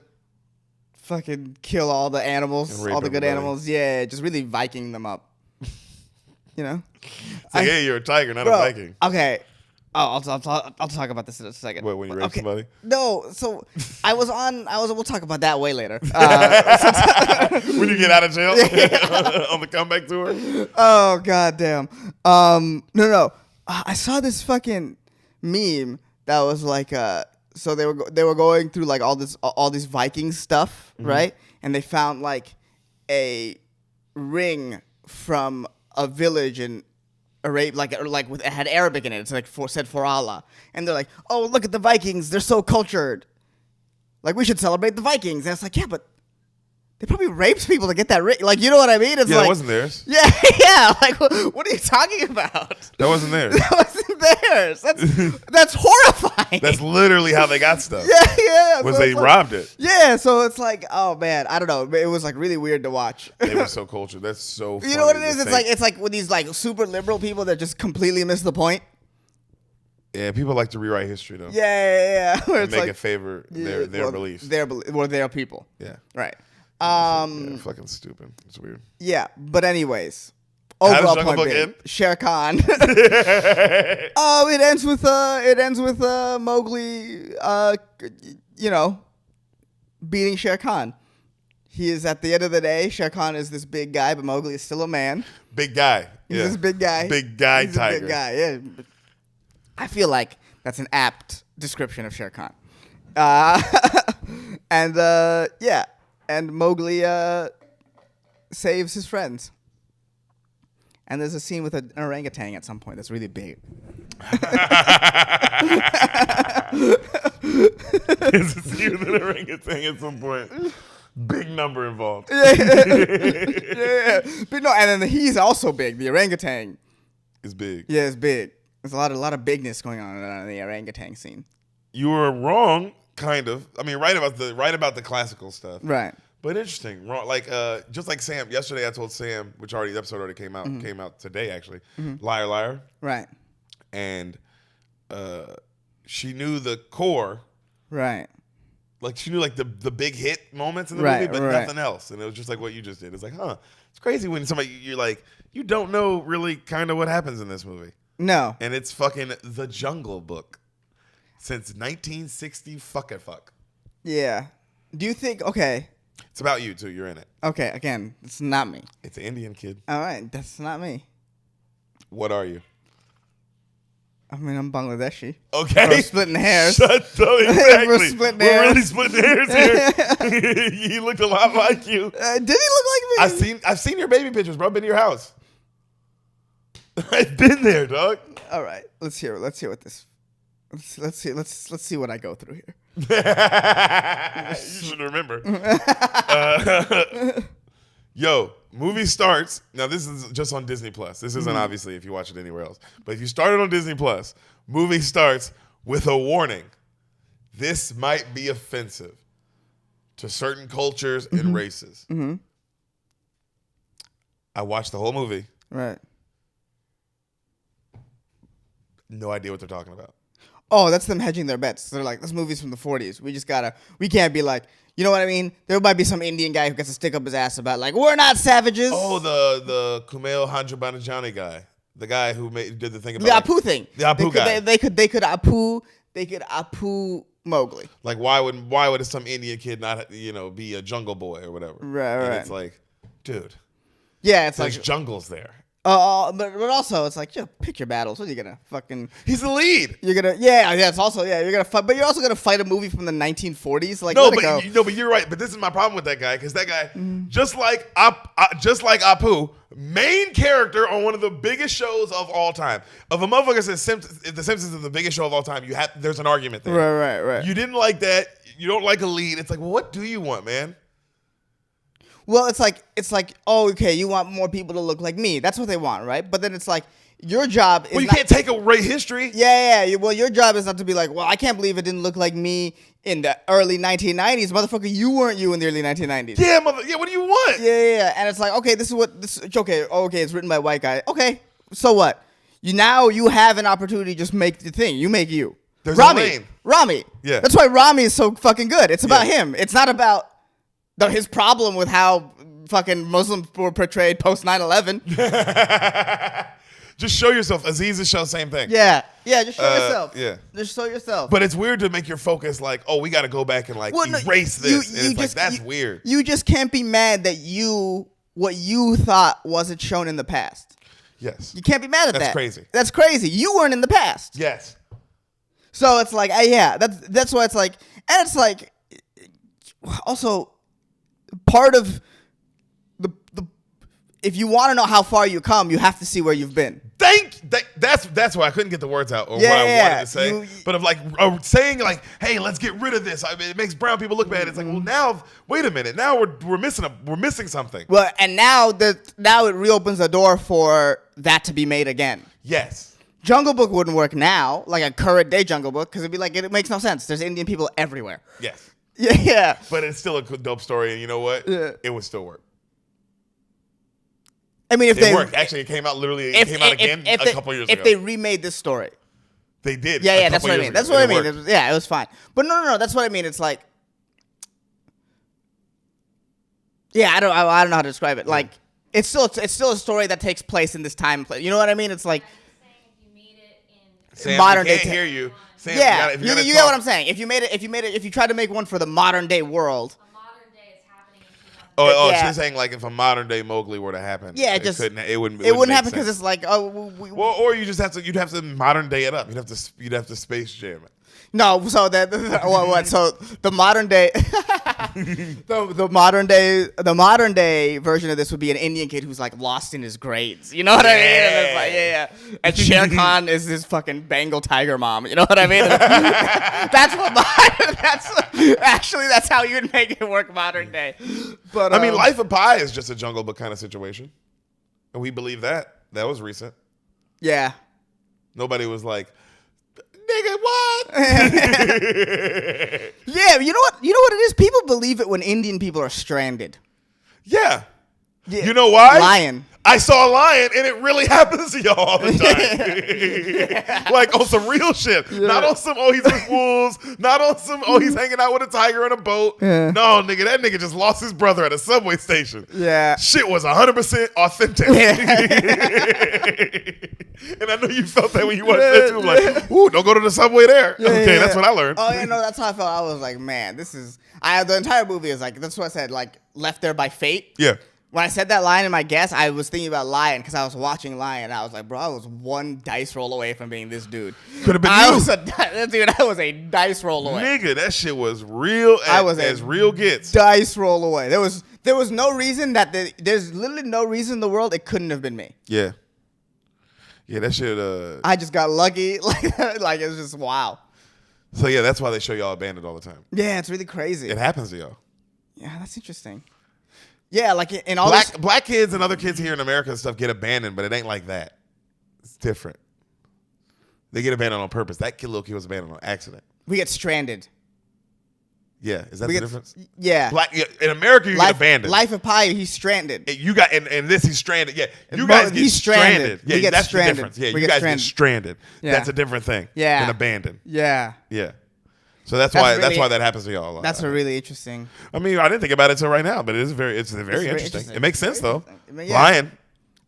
fucking kill all the animals, And rape all the good everybody. animals. Yeah, just really Viking them up. You know? It's like, hey, you're a tiger, not a Bro, Viking. okay. Oh, I'll talk about this in a second. What, when you rape somebody? No, so we'll talk about that way later. When you get out of jail on the comeback tour? Oh god damn. No. I saw this fucking meme that was like so they were going through like all these Viking stuff, right? And they found like a ring from a village in Arabia, like with it had Arabic in it. It's like said for Allah, and they're like, "Oh, look at the Vikings! They're so cultured. Like we should celebrate the Vikings." And it's like, yeah, but they probably raped people to get that ring. Like, you know what I mean? It's Yeah, like, that wasn't theirs. Yeah. Like, what are you talking about? That wasn't theirs. That wasn't theirs. That's horrifying. That's literally how they got stuff. yeah. Was So they it's like- robbed it? Yeah, so it's like, oh man, I don't know. It was like really weird to watch. They were so cultured. That's so funny. You know what it to is? think. It's like with these like super liberal people that just completely miss the point. Yeah, people like to rewrite history though. Yeah. Where And it's make like it favor their beliefs. Their people. Yeah. Right. Yeah, fucking stupid. It's weird. Yeah. But anyways, How does overall Jungle point Book being, end? Shere Khan. It ends with Mowgli. Beating Shere Khan. He is at the end of the day. Shere Khan is this big guy, but Mowgli is still a man. Big guy. He's Yeah. this big guy. Big guy He's tiger. a big guy. Yeah. I feel like that's an apt description of Shere Khan. And Mowgli saves his friends. And there's a scene with an orangutan at some point that's really big. There's a scene with an orangutan at some point. Big number involved. Yeah. But no, and then he's also big. The orangutan. It's big. Yeah, it's big. There's a lot of bigness going on in the orangutan scene. You were wrong, kind of. I mean, right about the classical stuff. Right. But interesting. Wrong, like just like Sam. Yesterday I told Sam, which the episode already came out. Came out today actually. Liar, liar. Right. And she knew the core. Right. Like she knew like the big hit moments in the Right, movie, but right. nothing else. And it was just like what you just did. It's like, huh? It's crazy when somebody you're like, you don't know really kind of what happens in this movie. No. And it's fucking The Jungle Book since 1960 fuck. Yeah. Do you think? Okay. It's about you too. You're in it. Okay. Again, it's not me. It's an Indian kid. All right. That's not me. What are you? I mean, I'm Bangladeshi. Okay. We're splitting hairs. Shut up. Exactly. We're splitting We're hairs. really splitting hairs here. He looked a lot like you. Did he look like me? I've seen your baby pictures, bro. I've been to your house. I've been there, dog. All right. Let's hear what this. Let's see what I go through here. You should remember. Yo, movie starts. Now, this is just on Disney Plus. This isn't obviously if you watch it anywhere else. But if you start it on Disney Plus, movie starts with a warning. This might be offensive to certain cultures and races. I watched the whole movie. Right. No idea what they're talking about. Oh, that's them hedging their bets. They're like, this movie's from the 40s. We can't be like, you know what I mean? There might be some Indian guy who gets to stick up his ass about like, we're not savages. Oh, the Kumail Nanjiani guy. The guy who did the thing about The like, Apu thing. The Apu guy. They could Apu Mowgli. Like why would some Indian kid not be a jungle boy or whatever? Right, and right. it's like, dude, Yeah, it's there's like, jungles there. but also it's like, pick your battles. What are you gonna fucking? He's the lead. You're gonna it's also you're gonna fight, but you're also gonna fight a movie from the 1940s. Like No, let it go. but you're right. But this is my problem with that guy because that guy, just like Apu, main character on one of the biggest shows of all time. Of a motherfucker says The Simpsons is the biggest show of all time. There's an argument there. Right. You didn't like that. You don't like a lead. It's like, well, what do you want, man? Well, it's like, oh, okay, you want more people to look like me. That's what they want, right? But then it's like, your job is Well, you not, can't take away history. Yeah. Well, your job is not to be like, well, I can't believe it didn't look like me in the early 1990s. Motherfucker, you weren't you in the early 1990s. Yeah, what do you want? Yeah. And it's like, okay, this is okay, it's written by a white guy. Okay, so what? You have an opportunity to just make the thing. You make you. There's a lane. Rami. Yeah. That's why Rami is so fucking good. It's about him. It's not about his problem with how fucking Muslims were portrayed post 9/11. Just show yourself. Aziz's show, same thing. Yeah, just show yourself. Yeah. Just show yourself. But it's weird to make your focus like, oh, we got to go back and erase this. And it's that's weird. You just can't be mad that what you thought wasn't shown in the past. Yes. You can't be mad at that. That's crazy. That's crazy. You weren't in the past. Yes. So it's like, that's why it's like, and it's like, also, part of the if you want to know how far you come, you have to see where you've been. That's why I couldn't get the words out or what I wanted to say. But of saying like, hey, let's get rid of this. I mean, it makes brown people look bad. It's like, well, now wait a minute. Now we're missing something. Well, and now it reopens the door for that to be made again. Yes. Jungle Book wouldn't work now, like a current day Jungle Book, because it'd be like, it makes no sense. There's Indian people everywhere. Yes. Yeah. But it's still a dope story, and you know what? Yeah. It would still work. I mean, it worked. Actually, it came out again a couple years ago. If they remade this story. They did. Yeah, that's what I mean. That's what I mean. It was fine. But no, that's what I mean. It's like, yeah, I don't know how to describe it. Like, it's still a story that takes place in this time and place. You know what I mean? It's like, Sam, modern day. Can't hear you. Sam, yeah, you get what I'm saying. If you tried to make one for the modern day world. She's saying like if a modern day Mowgli were to happen, yeah, it wouldn't happen because it's like or you'd have to modern day it up. You'd have to space jam it. No, so that so the modern day, the modern day version of this would be an Indian kid who's like lost in his grades. You know what I mean? And it's like, yeah. And Shere Khan is his fucking Bengal tiger mom. You know what I mean? That's how you would make it work modern day. But I mean, Life of Pi is just a Jungle Book kind of situation, and we believe that was recent. Yeah. Nobody was like, nigga, what? Yeah, you know what it is? People believe it when Indian people are stranded. Yeah. You know why? Lion. I saw a lion, and it really happens to y'all all the time. Like on some real shit. Yeah. Not on some, he's with wolves. Not on some, he's hanging out with a tiger on a boat. Yeah. No, nigga, that nigga just lost his brother at a subway station. Yeah. Shit was 100% authentic. Yeah. And I know you felt that when you watched that too. I'm like, ooh, don't go to the subway there. Yeah, okay, that's what I learned. Oh, yeah, no, that's how I felt. I was like, man, the entire movie is like, that's what I said, like, left there by fate. Yeah. When I said that line in my guess, I was thinking about Lion because I was watching Lion. I was like, bro, I was one dice roll away from being this dude. Could have been I was a dice roll away. Nigga, that shit was real as real gets. Dice roll away. There was no reason there's literally no reason in the world it couldn't have been me. Yeah. Yeah, that shit. I just got lucky. Like it was just wow. So yeah, that's why they show y'all abandoned all the time. Yeah, it's really crazy. It happens to y'all. Yeah, that's interesting. Yeah, like in all black kids and other kids here in America and stuff get abandoned, but it ain't like that. It's different. They get abandoned on purpose. That little kid was abandoned on accident. We get stranded. Yeah, is that the difference? Yeah. In America, you get abandoned. Life of Pi, he's stranded. You got and this he's stranded. Yeah, you guys get stranded. Yeah, that's the difference. Yeah, you guys get stranded. Yeah. That's a different thing. Yeah. Than abandoned. Yeah. Yeah. So that's why that happens to y'all a lot. That's a really interesting. I mean, I didn't think about it till right now, but it's very interesting. It makes sense though. Yeah. Lion.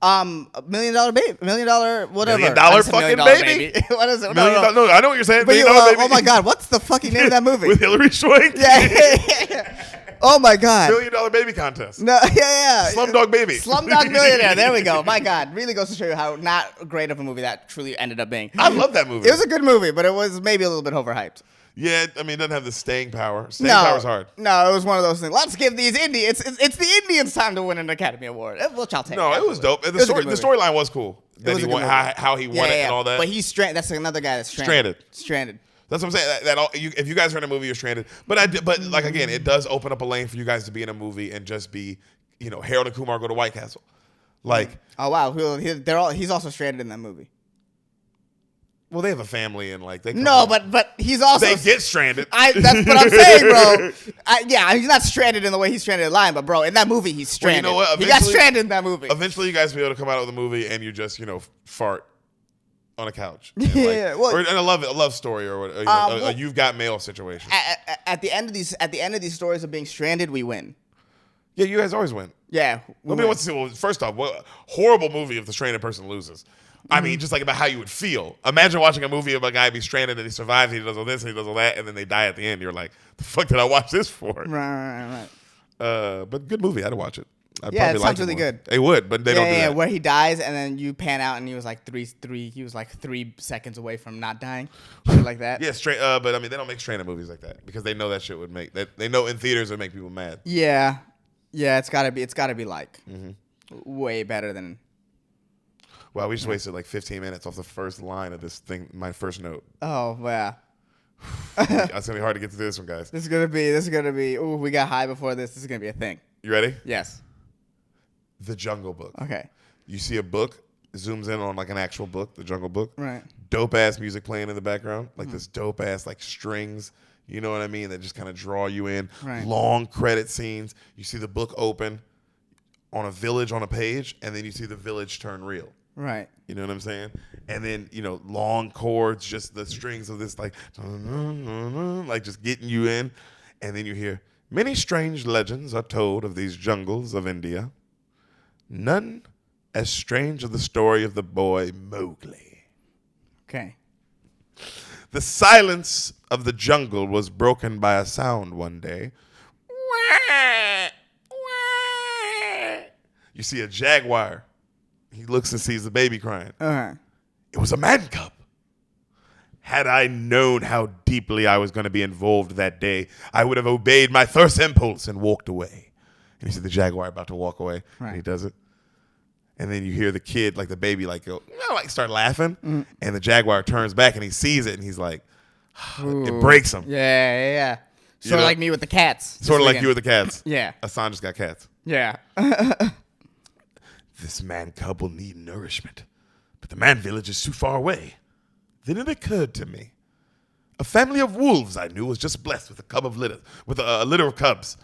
$1 million baby, $1 million whatever. $1 million fucking baby. What is it? No, I know what you're saying. But baby. Oh my God, what's the fucking name of that movie? With Hillary Swank. Yeah. Oh my God. $1 million baby contest. No, yeah. Slumdog Baby. Slumdog Millionaire. There we go. My God, really goes to show you how not great of a movie that truly ended up being. I love that movie. It was a good movie, but it was maybe a little bit overhyped. Yeah, I mean, it doesn't have the staying power. Staying power is hard. No, it was one of those things. Let's give these Indians. It's the Indians' time to win an Academy Award. Which I'll take. No, it was dope. The storyline was cool. It was how he won it and all that. But he's stranded. That's another guy that's stranded. Stranded. That's what I'm saying. If you guys are in a movie, you're stranded. But like again, it does open up a lane for you guys to be in a movie and just be, Harold and Kumar go to White Castle. Like, Oh wow, he's also stranded in that movie. well, they have a family and like they come No, home. but he's also They get stranded. That's what I'm saying, bro. He's not stranded in the way he's stranded in Lion, but bro, in that movie he's stranded. Well, you know what? He got stranded in that movie. Eventually, you guys will be able to come out of the movie and you just fart on a couch. And Yeah, well, or a love story or a you've got mail situation. At the end of these stories of being stranded, we win. Yeah, you guys always win. Yeah. First off, what horrible movie if the stranded person loses. I mean, just like about how you would feel. Imagine watching a movie of a guy be stranded and he survives, and he does all this and he does all that, and then they die at the end. You're like, the fuck did I watch this for? Right. But good movie. I'd watch it. It sounds really good. They would, but they don't do that. Where he dies and then you pan out and he was like he was like 3 seconds away from not dying. Shit like that. Yeah, but I mean, they don't make stranded movies like that because they know that shit would make they know in theaters it would make people mad. Yeah. Yeah, it's gotta be like way better than. Wow, we just wasted like 15 minutes off the first line of this thing, my first note. Oh, yeah. It's gonna be hard to get through this one, guys. This is gonna be. Ooh, we got high before this. This is gonna be a thing. You ready? Yes. The Jungle Book. Okay. You see a book, zooms in on like an actual book, The Jungle Book. Right. Dope ass music playing in the background, like this dope ass like strings. You know what I mean? That just kind of draw you in. Right. Long credit scenes. You see the book open on a village on a page, and then you see the village turn real. Right. You know what I'm saying? And then, long chords, just the strings of this, like just getting you in. And then you hear, many strange legends are told of these jungles of India. None as strange as the story of the boy Mowgli. Okay. The silence of the jungle was broken by a sound one day. You see a jaguar. He looks and sees the baby crying. It was a man cub. Had I known how deeply I was going to be involved that day, I would have obeyed my first impulse and walked away. And you see the jaguar about to walk away, and he does it. And then you hear the kid, like the baby, like go, start laughing. And the jaguar turns back and he sees it, and he's like, it breaks him. Yeah. Sort of like me with the cats. Sort of like you with the cats. Yeah. Ahsan just got cats. Yeah. This man cub will need nourishment, but the man village is too far away. Then it occurred to me, a family of wolves I knew was just blessed with a litter of cubs.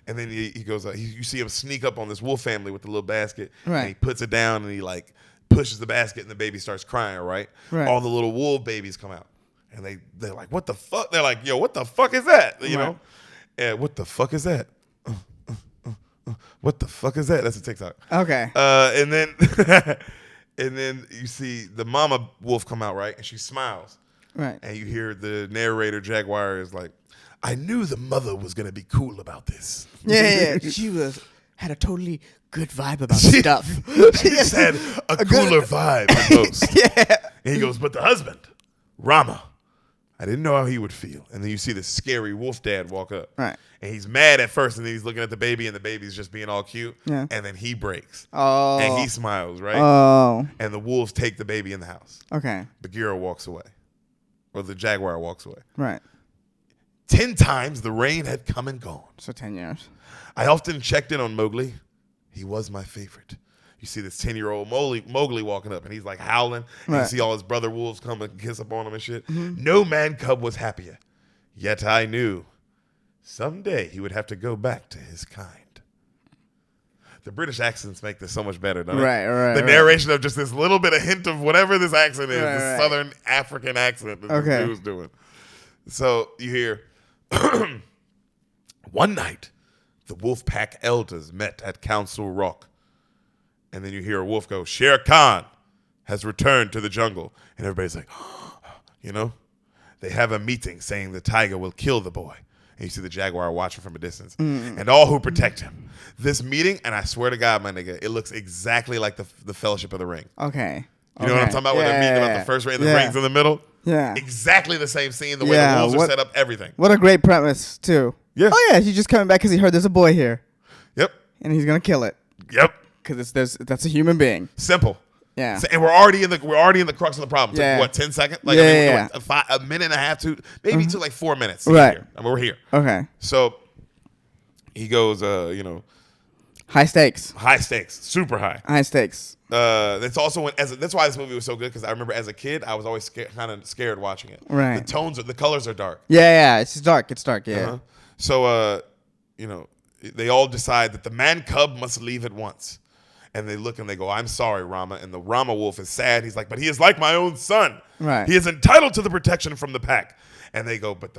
And then he goes, you see him sneak up on this wolf family with the little basket, and he puts it down and he like pushes the basket and the baby starts crying. Right. All the little wolf babies come out, and they're like, "What the fuck?" They're like, "Yo, what the fuck is that?" You know? And what the fuck is that? What the fuck is that? That's a TikTok. Okay. And then and then you see the mama wolf come out, right? And she smiles. Right. And you hear the narrator Jaguar is like, I knew the mother was gonna be cool about this. Yeah. She had a totally good vibe about stuff. She just had a cooler vibe than most. Yeah. And he goes, but the husband, Rama, I didn't know how he would feel. And then you see this scary wolf dad walk up. Right. And he's mad at first, and then he's looking at the baby, and the baby's just being all cute. Yeah. And then he breaks. Oh. And he smiles, right? Oh. And the wolves take the baby in the house. Okay. Bagheera walks away. Or the jaguar walks away. Right. 10 times the rain had come and gone. So 10 years. I often checked in on Mowgli. He was my favorite. You see this 10-year-old Mowgli walking up, and he's like howling. And you see all his brother wolves come and kiss up on him and shit. Mm-hmm. No man cub was happier. Yet I knew someday he would have to go back to his kind. The British accents make this so much better, don't it? Right. The narration of just this little bit of hint of whatever this accent is, the Southern African accent that this dude's doing. So you hear, one night, the wolf pack elders met at Council Rock. And then you hear a wolf go, Shere Khan has returned to the jungle. And everybody's like, you know? They have a meeting saying the tiger will kill the boy. And you see the jaguar watching from a distance. And all who protect him. This meeting, and I swear to God, my nigga, it looks exactly like the Fellowship of the Ring. Okay. You know what I'm talking about? When they're meeting about the first ring, the ring's in the middle? Yeah. Exactly the same scene, the way the wolves are set up, everything. What a great premise, too. Yeah. Oh, yeah, he's just coming back because he heard there's a boy here. Yep. And he's going to kill it. Yep. Because that's a human being. Simple. Yeah. So, and we're already in the crux of the problem. Yeah. What, 10 seconds? Like, a minute and a half to maybe to like 4 minutes. Right. Here. I mean, we're here. Okay. So he goes, High stakes. High stakes, super high. High stakes. That's also that's why this movie was so good, because I remember as a kid I was always kind of scared watching it. Right. The colors are dark. Yeah. It's dark. It's dark. Yeah. Uh-huh. So they all decide that the man cub must leave at once. And they look and they go, I'm sorry, Rama. And the Rama wolf is sad. He's like, but he is like my own son. Right. He is entitled to the protection from the pack. And they go, but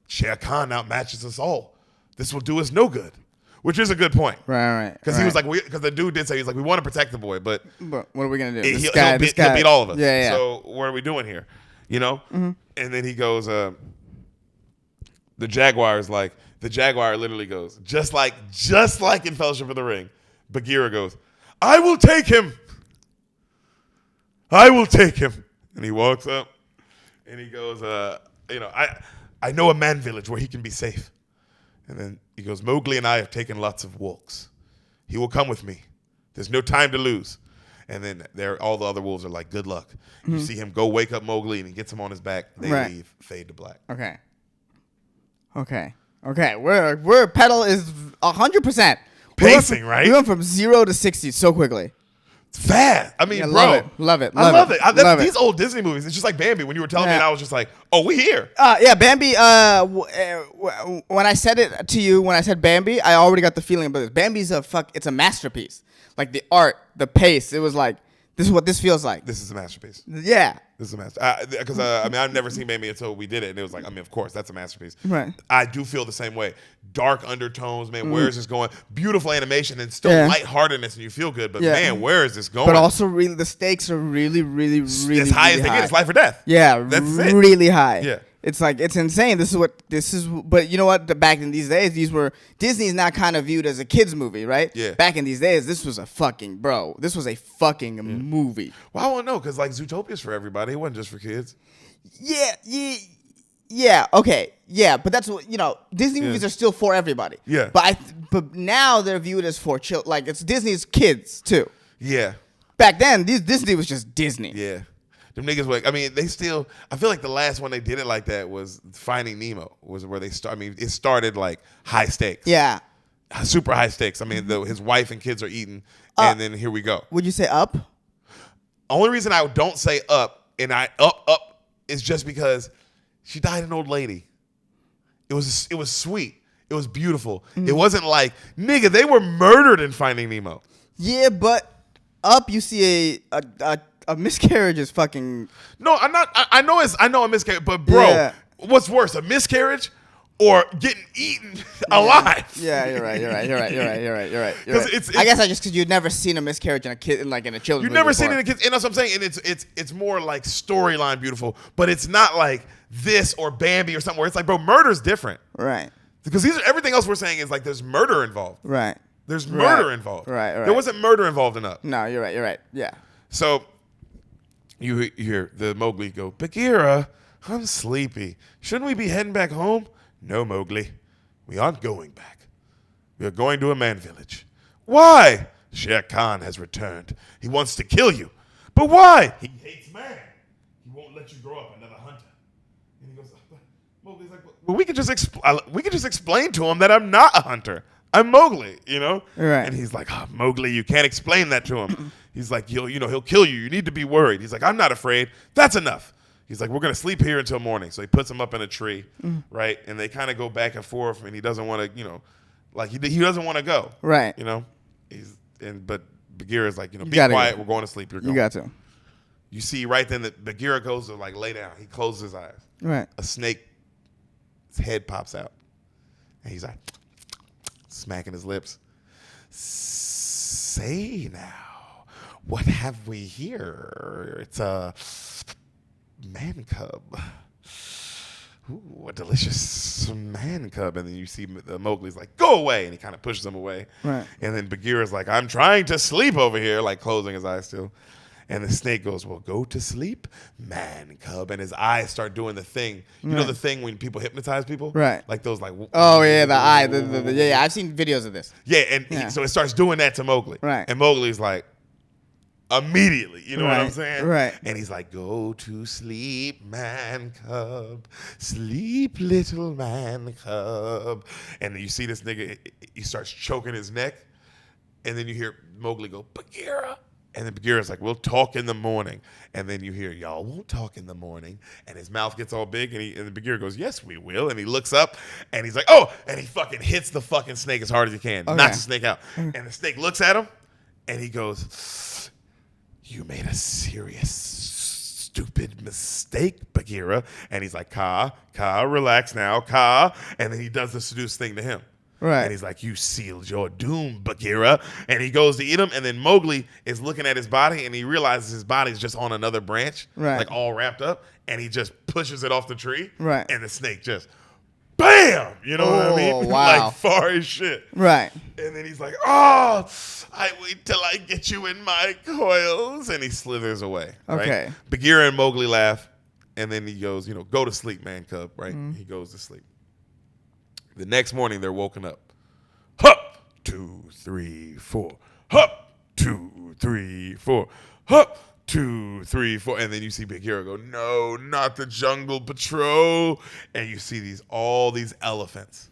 Shere Khan outmatches us all. This will do us no good. Which is a good point. Right. Because he was like, because the dude did say, he's like, we want to protect the boy, but what are we gonna do? He'll beat all of us. Yeah. So what are we doing here? Mm-hmm. And then he goes, the Jaguar literally goes, just like in Fellowship of the Ring, Bagheera goes, I will take him. And he walks up and he goes, I know a man village where he can be safe. And then he goes, Mowgli and I have taken lots of walks. He will come with me. There's no time to lose. And then all the other wolves are like, good luck. Mm-hmm. You see him go wake up Mowgli and he gets him on his back. They leave, fade to black. Okay. We're pedal is 100%. Pacing, right? We went from 0 to 60 so quickly. Fast. I mean, yeah, bro. Love it. I love it. These old Disney movies, it's just like Bambi. When you were telling me that, I was just like, oh, we here. Bambi, when I said it to you, when I said Bambi, I already got the feeling about this. Bambi's it's a masterpiece. Like the art, the pace, it was like, this is what this feels like. This is a masterpiece. Yeah. This is a masterpiece. Because, I've never seen Bambi until we did it. And it was like, of course, that's a masterpiece. Right. I do feel the same way. Dark undertones, man, where is this going? Beautiful animation and still lightheartedness and you feel good. But, man, where is this going? But also, really, the stakes are really, really, really as high as they get. It's life or death. Yeah. That's really high. Yeah. It's like, it's insane. But you know what? Back in these days, Disney's not kind of viewed as a kid's movie, right? Yeah. Back in these days, this was a fucking movie. Well, I won't know, because like Zootopia's for everybody. It wasn't just for kids. Yeah. Okay. Yeah, but that's what, Disney movies are still for everybody. Yeah. But now they're viewed as for children. Like, it's Disney's kids too. Yeah. Back then, Disney was just Disney. Yeah. Them niggas were, they still, I feel like the last one they did it like that was Finding Nemo, was where they it started like high stakes. Yeah. Super high stakes. His wife and kids are eating, and then here we go. Would you say Up? Only reason I don't say Up, and up is just because she died an old lady. It was sweet. It was beautiful. Mm-hmm. It wasn't like, nigga, they were murdered in Finding Nemo. Yeah, but Up, you see a miscarriage is fucking. No, I'm not. I know a miscarriage, but bro, what's worse, a miscarriage or getting eaten alive? Yeah, you're right. I guess because you'd never seen a miscarriage in a kid, like in a children's. You've never seen it in a kid, and that's what I'm saying. And it's more like storyline beautiful, but it's not like this or Bambi or something where it's like, bro, murder's different, right? Because everything else we're saying is like there's murder involved, right? There's murder involved, right? There wasn't murder involved enough. No, you're right. Yeah. So you hear the Mowgli go, Bagheera, I'm sleepy. Shouldn't we be heading back home? No, Mowgli. We aren't going back. We are going to a man village. Why? Shere Khan has returned. He wants to kill you. But why? He hates man. He won't let you grow up another hunter. And he goes, Mowgli's like, well, we could just explain to him that I'm not a hunter. I'm Mowgli, Right. And he's like, Mowgli, you can't explain that to him. He's like, he'll kill you. You need to be worried. He's like, I'm not afraid. That's enough. He's like, we're going to sleep here until morning. So he puts him up in a tree, right? And they kind of go back and forth, and he doesn't want to, he doesn't want to go. Right. But Bagheera's like, be quiet. We're going to sleep. You're going. You got to. You see right then that Bagheera goes to like lay down. He closes his eyes. Right. A snake's head pops out. And he's like, smacking his lips. Say now, what have we here? It's a man cub. Ooh, a delicious man cub. And then you see Mowgli's like, go away. And he kind of pushes him away. Right. And then Bagheera's like, I'm trying to sleep over here, like closing his eyes still. And the snake goes, well, go to sleep, man cub. And his eyes start doing the thing. You know the thing when people hypnotize people? Right. Like those like. Oh, yeah, the eye. Yeah, I've seen videos of this. Yeah, and so it starts doing that to Mowgli. Right. And Mowgli's like, immediately, you know what I'm saying? Right. And he's like, go to sleep, man cub. Sleep, little man cub. And then you see this nigga, he starts choking his neck. And then you hear Mowgli go, Bagheera. And then Bagheera's like, we'll talk in the morning. And then you hear, y'all won't talk in the morning. And his mouth gets all big. And Bagheera goes, yes, we will. And he looks up and he's like, oh. And he fucking hits the fucking snake as hard as he can. Okay. Knocks the snake out. And the snake looks at him and he goes, you made a serious, stupid mistake, Bagheera. And he's like, Ka, relax now, Ka. And then he does the seduce thing to him. Right. And he's like, you sealed your doom, Bagheera. And he goes to eat him. And then Mowgli is looking at his body and he realizes his body's just on another branch, right, like all wrapped up. And he just pushes it off the tree. Right. And the snake just, bam! You know what I mean? Wow. Like far as shit. Right. And then he's like, oh, I wait till I get you in my coils. And he slithers away. Okay. Right? Bagheera and Mowgli laugh. And then he goes, go to sleep, man cub. Right? He goes to sleep. The next morning, they're woken up. Hup, 2, 3, 4. Hup, 2, 3, 4. Hup, 2, 3, 4. And then you see Bagheera go, no, not the jungle patrol. And you see all these elephants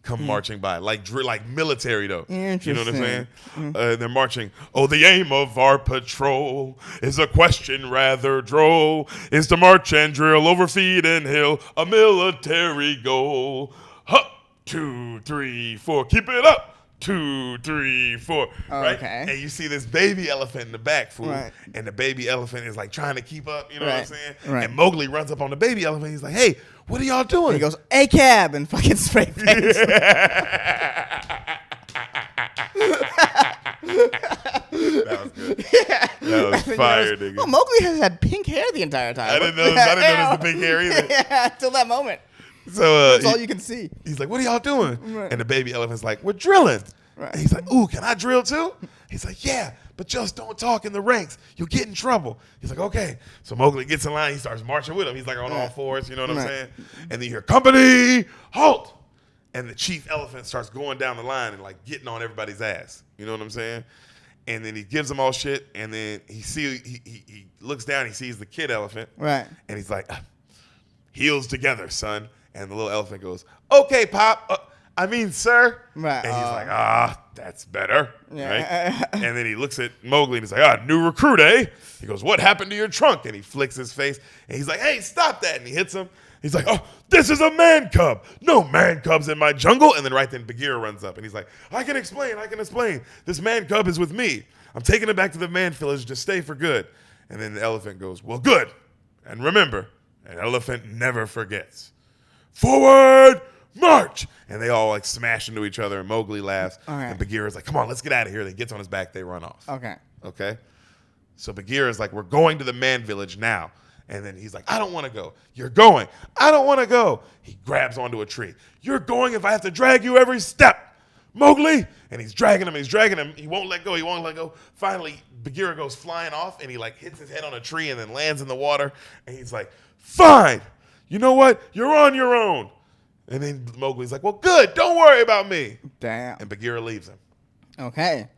come marching by, like military though. You know what I'm saying? They're marching. Oh, the aim of our patrol is a question rather droll. Is to march and drill over feed and hill, a military goal. Hup, 2, 3, 4. Keep it up. 2, 3, 4. Right? Okay. And you see this baby elephant in the back, fool. Right. And the baby elephant is like trying to keep up. You know what I'm saying? Right. And Mowgli runs up on the baby elephant. He's like, hey, what are y'all doing? He goes, a cab, and fucking spray paint. That was good. That was fire, nigga. Oh, Mowgli has had pink hair the entire time. I didn't notice the big hair either. Yeah, till that moment. So That's all you can see. he's like, what are y'all doing? Right. And the baby elephant's like, we're drilling. Right. And he's like, ooh, can I drill too? He's like, yeah, but just don't talk in the ranks. You'll get in trouble. He's like, okay. So Mowgli gets in line. He starts marching with him. He's like on all fours. You know what I'm saying? And then you hear, company, halt. And the chief elephant starts going down the line and like getting on everybody's ass. You know what I'm saying? And then he gives them all shit. And then he looks down. He sees the kid elephant. Right. And he's like, heels together, son. And the little elephant goes, okay, Pop. Sir. Right. And he's like, that's better. Yeah. Right? And then he looks at Mowgli and he's like, new recruit, eh? He goes, what happened to your trunk? And he flicks his face. And he's like, hey, stop that. And he hits him. He's like, oh, this is a man cub. No man cubs in my jungle. And then right then Bagheera runs up and he's like, I can explain. This man cub is with me. I'm taking him back to the man village to stay for good. And then the elephant goes, well, good. And remember, an elephant never forgets. Forward, march. And they all like smash into each other and Mowgli laughs. Okay. And Bagheera's like, come on, let's get out of here. Then gets on his back. They run off. Okay. So Bagheera's like, we're going to the man village now. And then he's like, I don't want to go. You're going. I don't want to go. He grabs onto a tree. You're going if I have to drag you every step. Mowgli. And he's dragging him. He won't let go. Finally, Bagheera goes flying off and he like hits his head on a tree and then lands in the water. And he's like, fine. You know what? You're on your own. And then Mowgli's like, well, good. Don't worry about me. Damn. And Bagheera leaves him. Okay.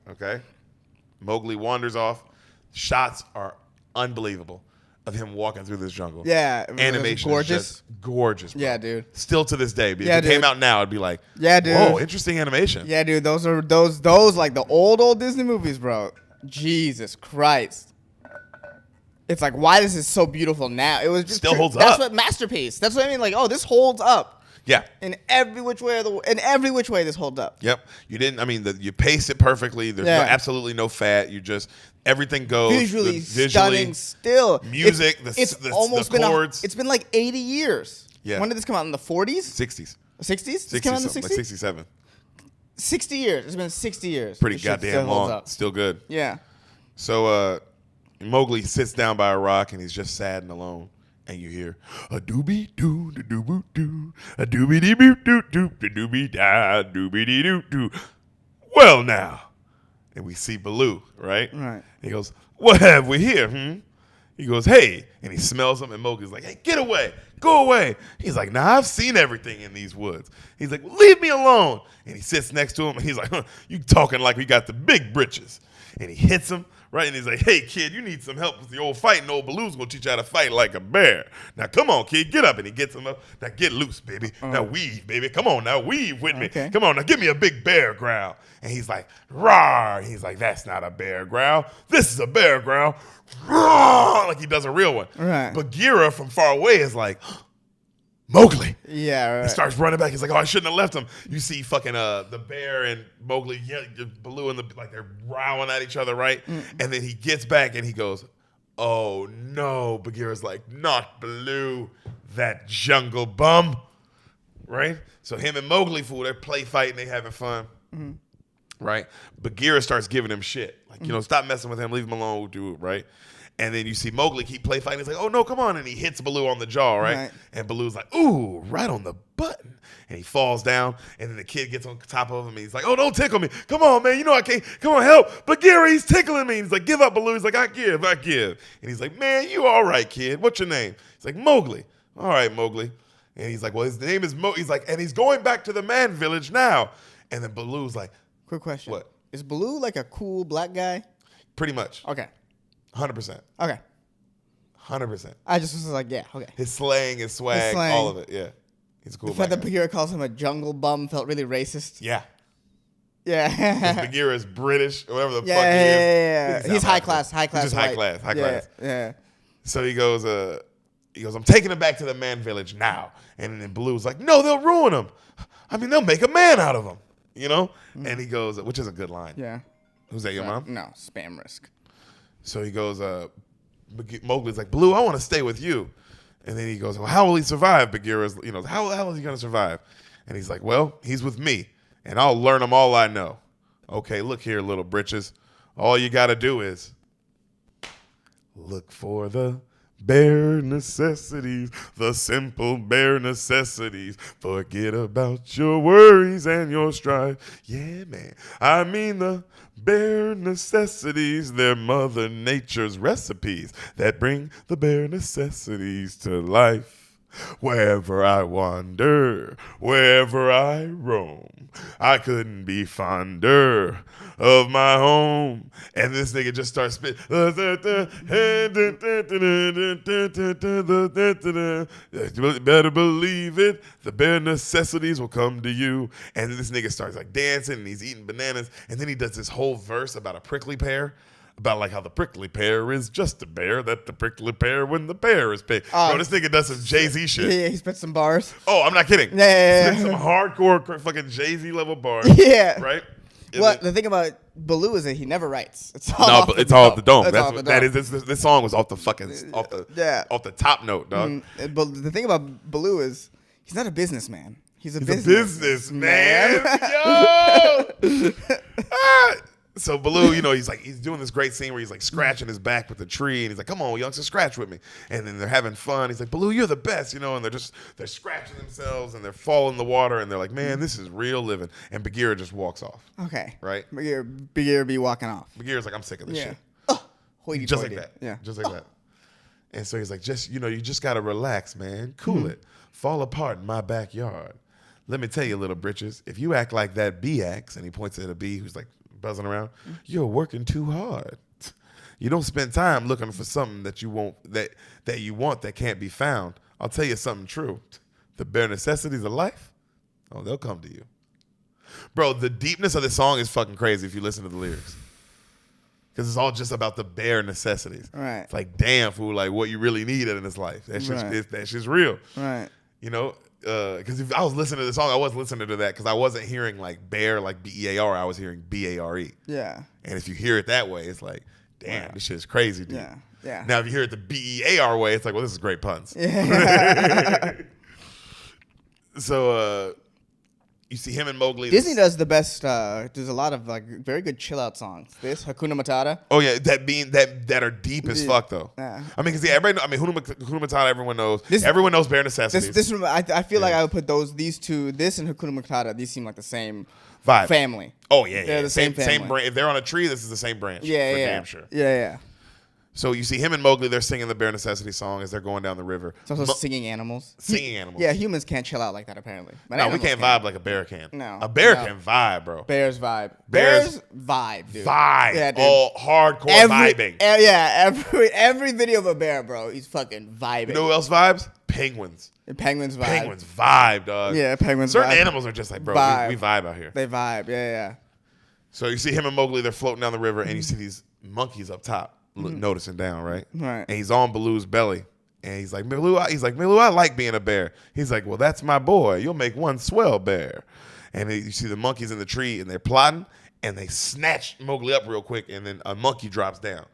Mowgli wanders off. Shots are unbelievable of him walking through this jungle. Yeah. Animation gorgeous. is just gorgeous. Bro. Yeah, dude. Still to this day. If Yeah, it came dude. out now, it'd be like, Yeah, dude. whoa, interesting animation. Yeah, dude. Those are those like the old Disney movies, bro. Jesus Christ. It's like, why is this so beautiful now? It was just Still holds That's up. what masterpiece. That's what I mean. Like, oh, this holds up. Yeah. In every which way this holds up. Yep. You didn't. I mean, you pace it perfectly. There's absolutely no fat. You just everything goes Visually stunning. Still, music. It's almost the been chords. it's been like 80 years. Yeah. When did this come out? In the 40s? 60s. 60s? This came out in the 60s? Like 67. 60 years. It's been 60 years. Pretty This shit goddamn still holds long. up. Still good. Yeah. So Mowgli sits down by a rock and he's just sad and alone. And you hear a doobie doo da doo doo, a doobie dee boo doo doo da doobie da doobie dee doo doo. Well now, and we see Baloo, right? Right. He goes, "What have we here?" He goes, "Hey," and he smells him, and Mowgli's like, "Hey, get away, go away." He's like, "Nah, I've seen everything in these woods." He's like, well, "Leave me alone." And he sits next to him, and he's like, "You talking like we got the big britches?" And he hits him right? And he's like, hey, kid, you need some help with the old fighting. Old Baloo's going to teach you how to fight like a bear. Now, come on, kid, get up. And he gets him up. Now, get loose, baby. Now, weave, baby. Come on, now, weave with me. Okay. Come on, now, give me a big bear growl. And he's like, rawr. And he's like, that's not a bear growl. This is a bear growl. Rawr, like he does a real one. Right. Bagheera from far away is like, Mowgli. Yeah, right. He starts running back. He's like, oh, I shouldn't have left him. You see fucking the bear and Mowgli, Baloo and like they're rowing at each other, right? And then he gets back and he goes, oh no. Bagheera's like, not Baloo, that jungle bum. Right? So him and Mowgli, fool, they're play fighting, they having fun. Right? Bagheera starts giving him shit. Like, stop messing with him, leave him alone, dude, right? And then you see Mowgli keep play fighting. He's like, oh, no, come on. And he hits Baloo on the jaw, right? And Baloo's like, ooh, right on the button. And he falls down. And then the kid gets on top of him. And he's like, oh, don't tickle me. Come on, man. You know I can't. Come on, help. Bagheera, he's tickling me. He's like, give up, Baloo. He's like, I give. And he's like, man, you all right, kid. What's your name? He's like, Mowgli. All right, Mowgli. And he's like, well, his name is Mowgli. He's like, and he's going back to the man village now. And then Baloo's like, quick question. What? Is Baloo like a cool black guy? Pretty much. Okay. 100%. Okay. 100%. I just was like, yeah, okay. His slang, his swag, all of it. Yeah. He's a cool The fact black that guy. Bagheera calls him a jungle bum felt really racist. Yeah. Yeah. Bagheera is British, or whatever the fuck he is. Yeah. He's high South class. African. He's just high white. class. Yeah. So he goes, I'm taking him back to the man village now. And then Baloo's like, no, they'll ruin him. I mean, they'll make a man out of him, And he goes, which is a good line. Yeah. Who's that, your mom? No, spam risk. So he goes, Mowgli's like, Baloo, I want to stay with you. And then he goes, well, how will he survive? Bagheera's, how the hell is he going to survive? And he's like, well, he's with me, and I'll learn him all I know. Okay, look here, little britches. All you got to do is look for the bare necessities, the simple bare necessities. Forget about your worries and your strife. Yeah, man. I mean the bare necessities. They're Mother Nature's recipes that bring the bare necessities to life. Wherever I wander, wherever I roam, I couldn't be fonder of my home. And this nigga just starts spitting. You better believe it. The bare necessities will come to you. And then this nigga starts like dancing and he's eating bananas. And then he does this whole verse about a prickly pear. About like how the prickly pear is just a bear, that the prickly pear when the pear is picked. Bro, this nigga does some Jay-Z shit. Yeah, he spit some bars. Oh, I'm not kidding. Yeah. Some hardcore fucking Jay-Z level bars. Yeah. Right? Well, the thing about Baloo is that he never writes. It's all off it's all off the dome. It's That's all off what the that dome. is. This song was off the fucking off the top note, dog. But the thing about Baloo is he's not a businessman. He's a businessman. Yo. So Baloo, he's doing this great scene where he's like scratching his back with the tree, and he's like, "Come on, youngster, scratch with me." And then they're having fun. He's like, "Baloo, you're the best," and they're scratching themselves and they're falling in the water, and they're like, "Man, this is real living." And Bagheera just walks off. Okay. Right. Bagheera be walking off. Bagheera's like, "I'm sick of this shit." Hoity Just toity. like that. Yeah. Just like that. And so he's like, you just gotta relax, man. Cool it. Fall apart in my backyard. Let me tell you, little britches, if you act like that bee acts, and he points at a bee who's like buzzing around, you're working too hard. You don't spend time looking for something that you want that can't be found. I'll tell you something true. The bare necessities of life, they'll come to you. Bro, the deepness of this song is fucking crazy if you listen to the lyrics. Because it's all just about the bare necessities. Right. It's like, damn, fool, like what you really needed in this life. That shit's real. Right. Because if I was listening to the song, I wasn't listening to that because I wasn't hearing like bear, like B-E-A-R. I was hearing B-A-R-E. Yeah. And if you hear it that way, it's like, damn, this shit is crazy, dude. Yeah. Yeah. Now, if you hear it the B-E-A-R way, it's like, well, this is great puns. Yeah. So, you see him and Mowgli. Disney does the best. There's a lot of like very good chill out songs. This Hakuna Matata. Oh yeah, that are deep as fuck though. Yeah. I mean, because everybody. Hakuna Matata, everyone knows. Everyone knows bare necessities. I feel like I would put these two. This and Hakuna Matata. These seem like the same vibe. Family. Oh yeah, They're the same family. branch. If they're on a tree, this is the same branch. Yeah, for yeah. damn sure. Yeah, So you see him and Mowgli, they're singing the Bare Necessities song as they're going down the river. It's also singing animals. Singing animals. Yeah, humans can't chill out like that, apparently. But No, we can't vibe like a bear can. No. A bear can vibe, bro. Bears vibe. Bears vibe, dude. Vibe. Yeah, dude. All hardcore vibing. Every video of a bear, bro, he's fucking vibing. You know who else vibes? Penguins. Penguins vibe. Penguins vibe, dog. Yeah, penguins Certain vibe. animals are just like, bro, we vibe out here. They vibe, yeah. So you see him and Mowgli, they're floating down the river, and you see these monkeys up top noticing down, right? Right. And he's on Baloo's belly. And he's like, Baloo, I like being a bear. He's like, well, that's my boy. You'll make one swell bear. And you see the monkeys in the tree, and they're plotting, and they snatch Mowgli up real quick, and then a monkey drops down.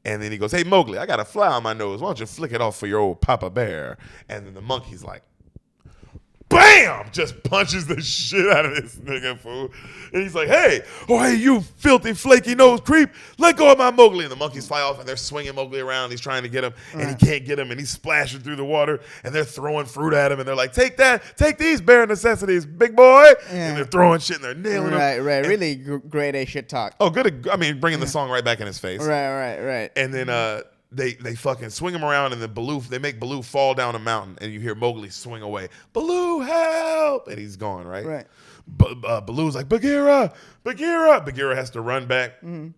And then he goes, hey, Mowgli, I got a fly on my nose. Why don't you flick it off for your old Papa Bear? And then the monkey's like, bam! Just punches the shit out of this nigga, fool. And he's like, hey, you filthy, flaky nose creep. Let go of my Mowgli. And the monkeys fly off, and they're swinging Mowgli around. He's trying to get him, and he can't get him, and he's splashing through the water, and they're throwing fruit at him, and they're like, take these Bare Necessities, big boy. Yeah. And they're throwing shit, and they're nailing him. Right. Really grade A shit talk. Oh, good. I mean, bringing the song right back in his face. Right. And then they fucking swing him around, and then they make Baloo fall down a mountain, and you hear Mowgli swing away. Baloo, help! And he's gone, right? Right. Baloo's like, Bagheera! Bagheera has to run back. Mm-hmm.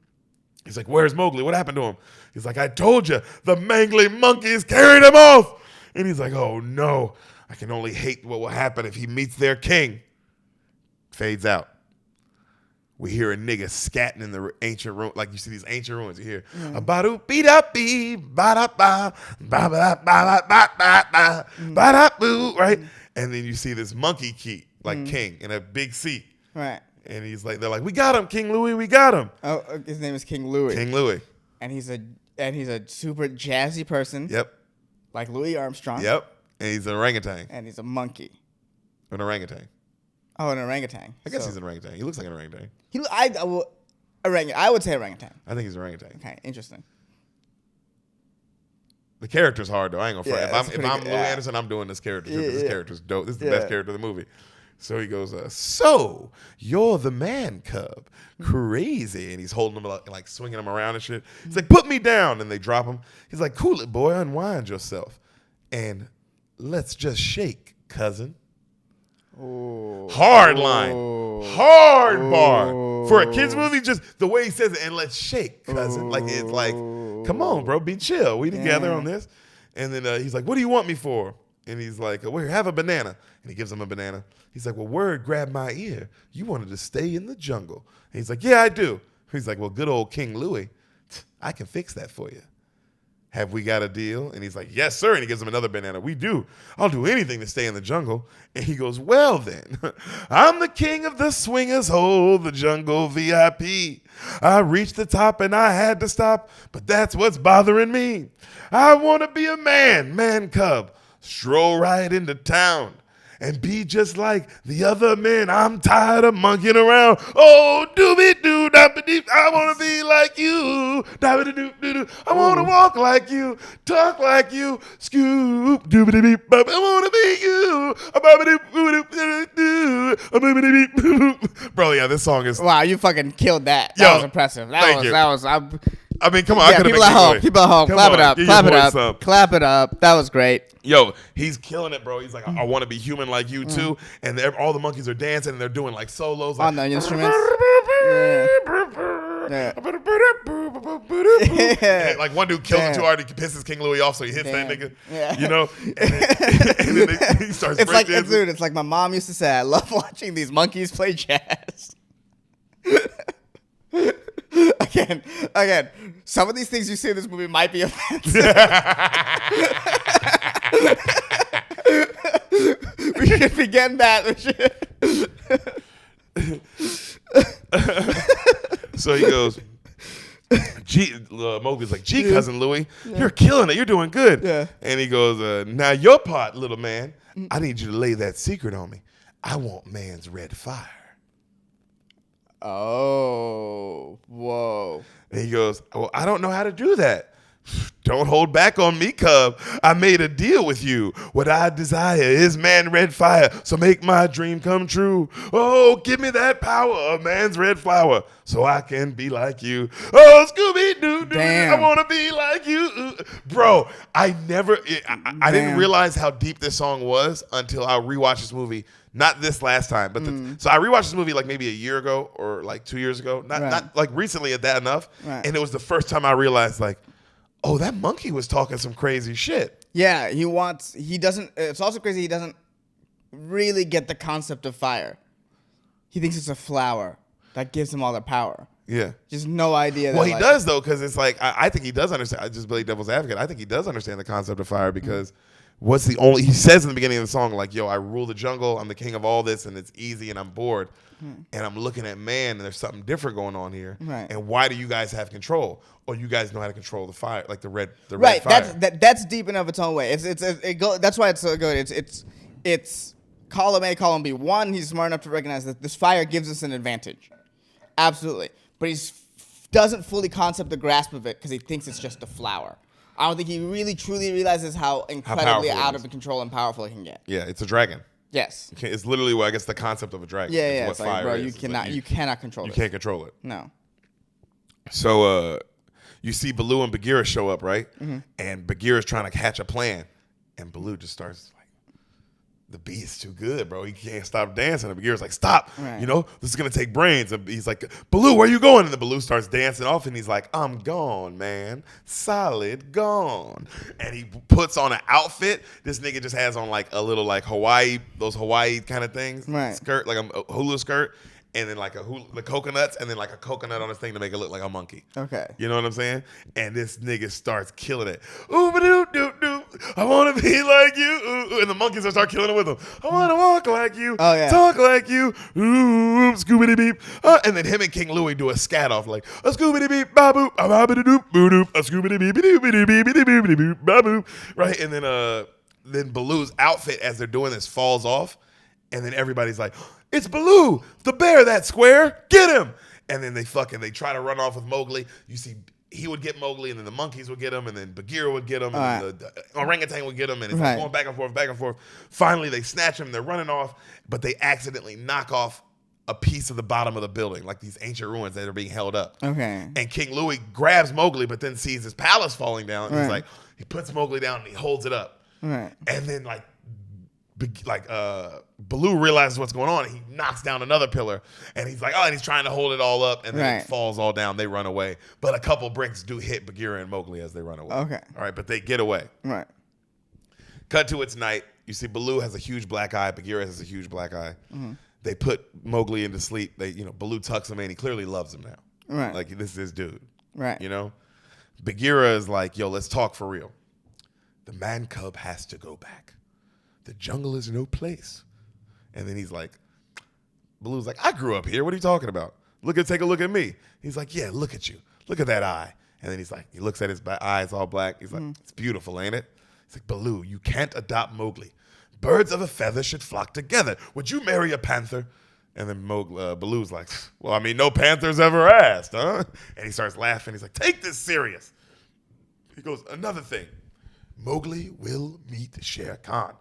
He's like, where's Mowgli? What happened to him? He's like, I told you, the mangly monkeys carried him off. And he's like, oh no, I can only hate what will happen if he meets their king. Fades out. We hear a nigga scatting in the ancient ruins. Like you see these ancient ruins. You hear a ba-do beat up bee ba da ba ba ba ba ba ba ba da boo, right? And then you see this monkey king, like king, in a big seat. Right. And they're like, we got him, King Louie, we got him. Oh, his name is King Louie. King Louie. And he's a super jazzy person. Yep. Like Louis Armstrong. Yep. And he's an orangutan. And he's a monkey. An orangutan. Oh, an orangutan. I guess he's an orangutan. He looks like an orangutan. I would say orangutan. I think he's an orangutan. Okay, interesting. The character's hard though. I ain't gonna front. Yeah, if I'm Louis Anderson, I'm doing this character because this character's dope. This is the best character of the movie. So he goes, so you're the man cub, crazy, and he's holding him like swinging him around and shit. He's like, put me down, and they drop him. He's like, cool it, boy, unwind yourself, and let's just shake, cousin. Ooh. Hard line. Hard bar. For a kid's movie, just the way he says it, and let's shake, cousin. Like, it's like, come on, bro, be chill. We together on this. And then he's like, what do you want me for? And he's like, well, here, have a banana. And he gives him a banana. He's like, well, word grabbed my ear. You wanted to stay in the jungle. And he's like, yeah, I do. He's like, well, good old King Louie, I can fix that for you. Have we got a deal? And he's like, yes, sir. And he gives him another banana. We do. I'll do anything to stay in the jungle. And he goes, well, then, I'm the king of the swingers hole, the jungle VIP. I reached the top and I had to stop, but that's what's bothering me. I want to be a man cub, stroll right into town and be just like the other men. I'm tired of monkeying around. Oh, doobie-doo, da-ba-dee, I want to be like you. Da-ba-dee-doo-doo-doo. I want to walk like you, talk like you, scoop, doobie-dee-beep, I want to be you. Ba-ba-dee-boo-doo-doo-doo. Bro, yeah, this song is... Wow, you fucking killed that. That was impressive. Thank you. I mean, come on. Yeah, people at home, clap it up. Clap it up. That was great. Yo, he's killing it, bro. He's like, I want to be human like you too. And all the monkeys are dancing and they're doing like solos. Like, on the instruments. Yeah. Like one dude kills him too hard, he pisses King Louie off, so he hits that nigga. Yeah. You know? And then he starts breakdancing. It's like my mom used to say, I love watching these monkeys play jazz. Again, some of these things you see in this movie might be offensive. We should begin that. So he goes, Mowgli's like, gee, cousin Louie, you're killing it. You're doing good. Yeah. And he goes, now your part, little man. I need you to lay that secret on me. I want man's red fire. Oh, whoa. And he goes, well, I don't know how to do that. Don't hold back on me, cub. I made a deal with you. What I desire is man red fire, so make my dream come true. Oh, give me that power of man's red flower, so I can be like you. Oh, Scooby Damn. I want to be like you. Bro, I didn't realize how deep this song was until I rewatched this movie. Not this last time, but so I rewatched this movie like maybe a year ago or like 2 years ago. Not like recently at that enough. Right. And it was the first time I realized like, oh, that monkey was talking some crazy shit. Yeah, it's also crazy he doesn't really get the concept of fire. He thinks it's a flower that gives him all the power. Yeah. Just no idea. Well, he does though, because it's like I think he does understand. I just play devil's advocate. I think he does understand the concept of fire because he says in the beginning of the song like, "Yo, I rule the jungle. I'm the king of all this, and it's easy, and I'm bored, and I'm looking at man, and there's something different going on here. Right. And why do you guys have control? Or you guys know how to control the fire, like the red Right. fire? That's deep enough its own way. That's why it's so good. It's column A, column B. One, he's smart enough to recognize that this fire gives us an advantage. Absolutely. But he doesn't fully concept the grasp of it because he thinks it's just a flower. I don't think he really truly realizes how incredibly out of control and powerful it can get. Yeah, it's a dragon. Yes. It's literally what I guess the concept of a dragon. Yeah, is yeah. what It's like, fire bro, is. you It's cannot, like you cannot control it. You can't control it. No. So you see Baloo and Bagheera show up, right? And Bagheera's trying to hatch a plan, and Baloo just starts like, the beat's too good, bro. He can't stop dancing. And Bagheera's like, stop. Right. You know, this is going to take brains. And he's like, Baloo, where you going? And the Baloo starts dancing off, and he's like, I'm gone, man. Solid gone. And he puts on an outfit. This nigga just has on like a little like those Hawaii kind of things. Right. Skirt, like a hula skirt. And then like the coconuts, and then like a coconut on his thing to make it look like a monkey. Okay. You know what I'm saying? And this nigga starts killing it. Ooh, doo doo doo. I want to be like you. Ooh, and the monkeys will start killing it with him. I want to walk like you. Oh, yeah. Talk like you. Ooh, scoobity beep. And then him and King Louie do a scat off like a scoobity beep, ba boop, a ba ba doop, boo doop, a scoobity beep, doo beep, boop, ba boop. Right, and then Baloo's outfit as they're doing this falls off, and then everybody's like, it's Baloo, the bear, that square. Get him. And then they try to run off with Mowgli. You see, he would get Mowgli, and then the monkeys would get him, and then Bagheera would get him, and then the orangutan would get him, and it's like going back and forth, back and forth. Finally, they snatch him. They're running off, but they accidentally knock off a piece of the bottom of the building, like these ancient ruins that are being held up. Okay. And King Louie grabs Mowgli, but then sees his palace falling down. And he's like, he puts Mowgli down, and he holds it up. Right. And then Baloo realizes what's going on, and he knocks down another pillar, and he's like, and he's trying to hold it all up, and then it falls all down. They run away, but a couple bricks do hit Bagheera and Mowgli as they run away. Okay, all right, but they get away. Right. Cut to its night. You see Baloo has a huge black eye. Bagheera has a huge black eye. Mm-hmm. They put Mowgli into sleep. Baloo tucks him in. He clearly loves him now. Right. Like, this is his dude. Right. You know, Bagheera is like, yo, let's talk for real. The man cub has to go back. The jungle is no place. And then he's like, Baloo's like, I grew up here. What are you talking about? Take a look at me. He's like, yeah, look at you. Look at that eye. And then he's like, he looks at his eyes all black. He's like, it's beautiful, ain't it? He's like, Baloo, you can't adopt Mowgli. Birds of a feather should flock together. Would you marry a panther? And then Baloo's like, well, I mean, no panther's ever asked, huh? And he starts laughing. He's like, take this serious. He goes, another thing. Mowgli will meet Shere Khan.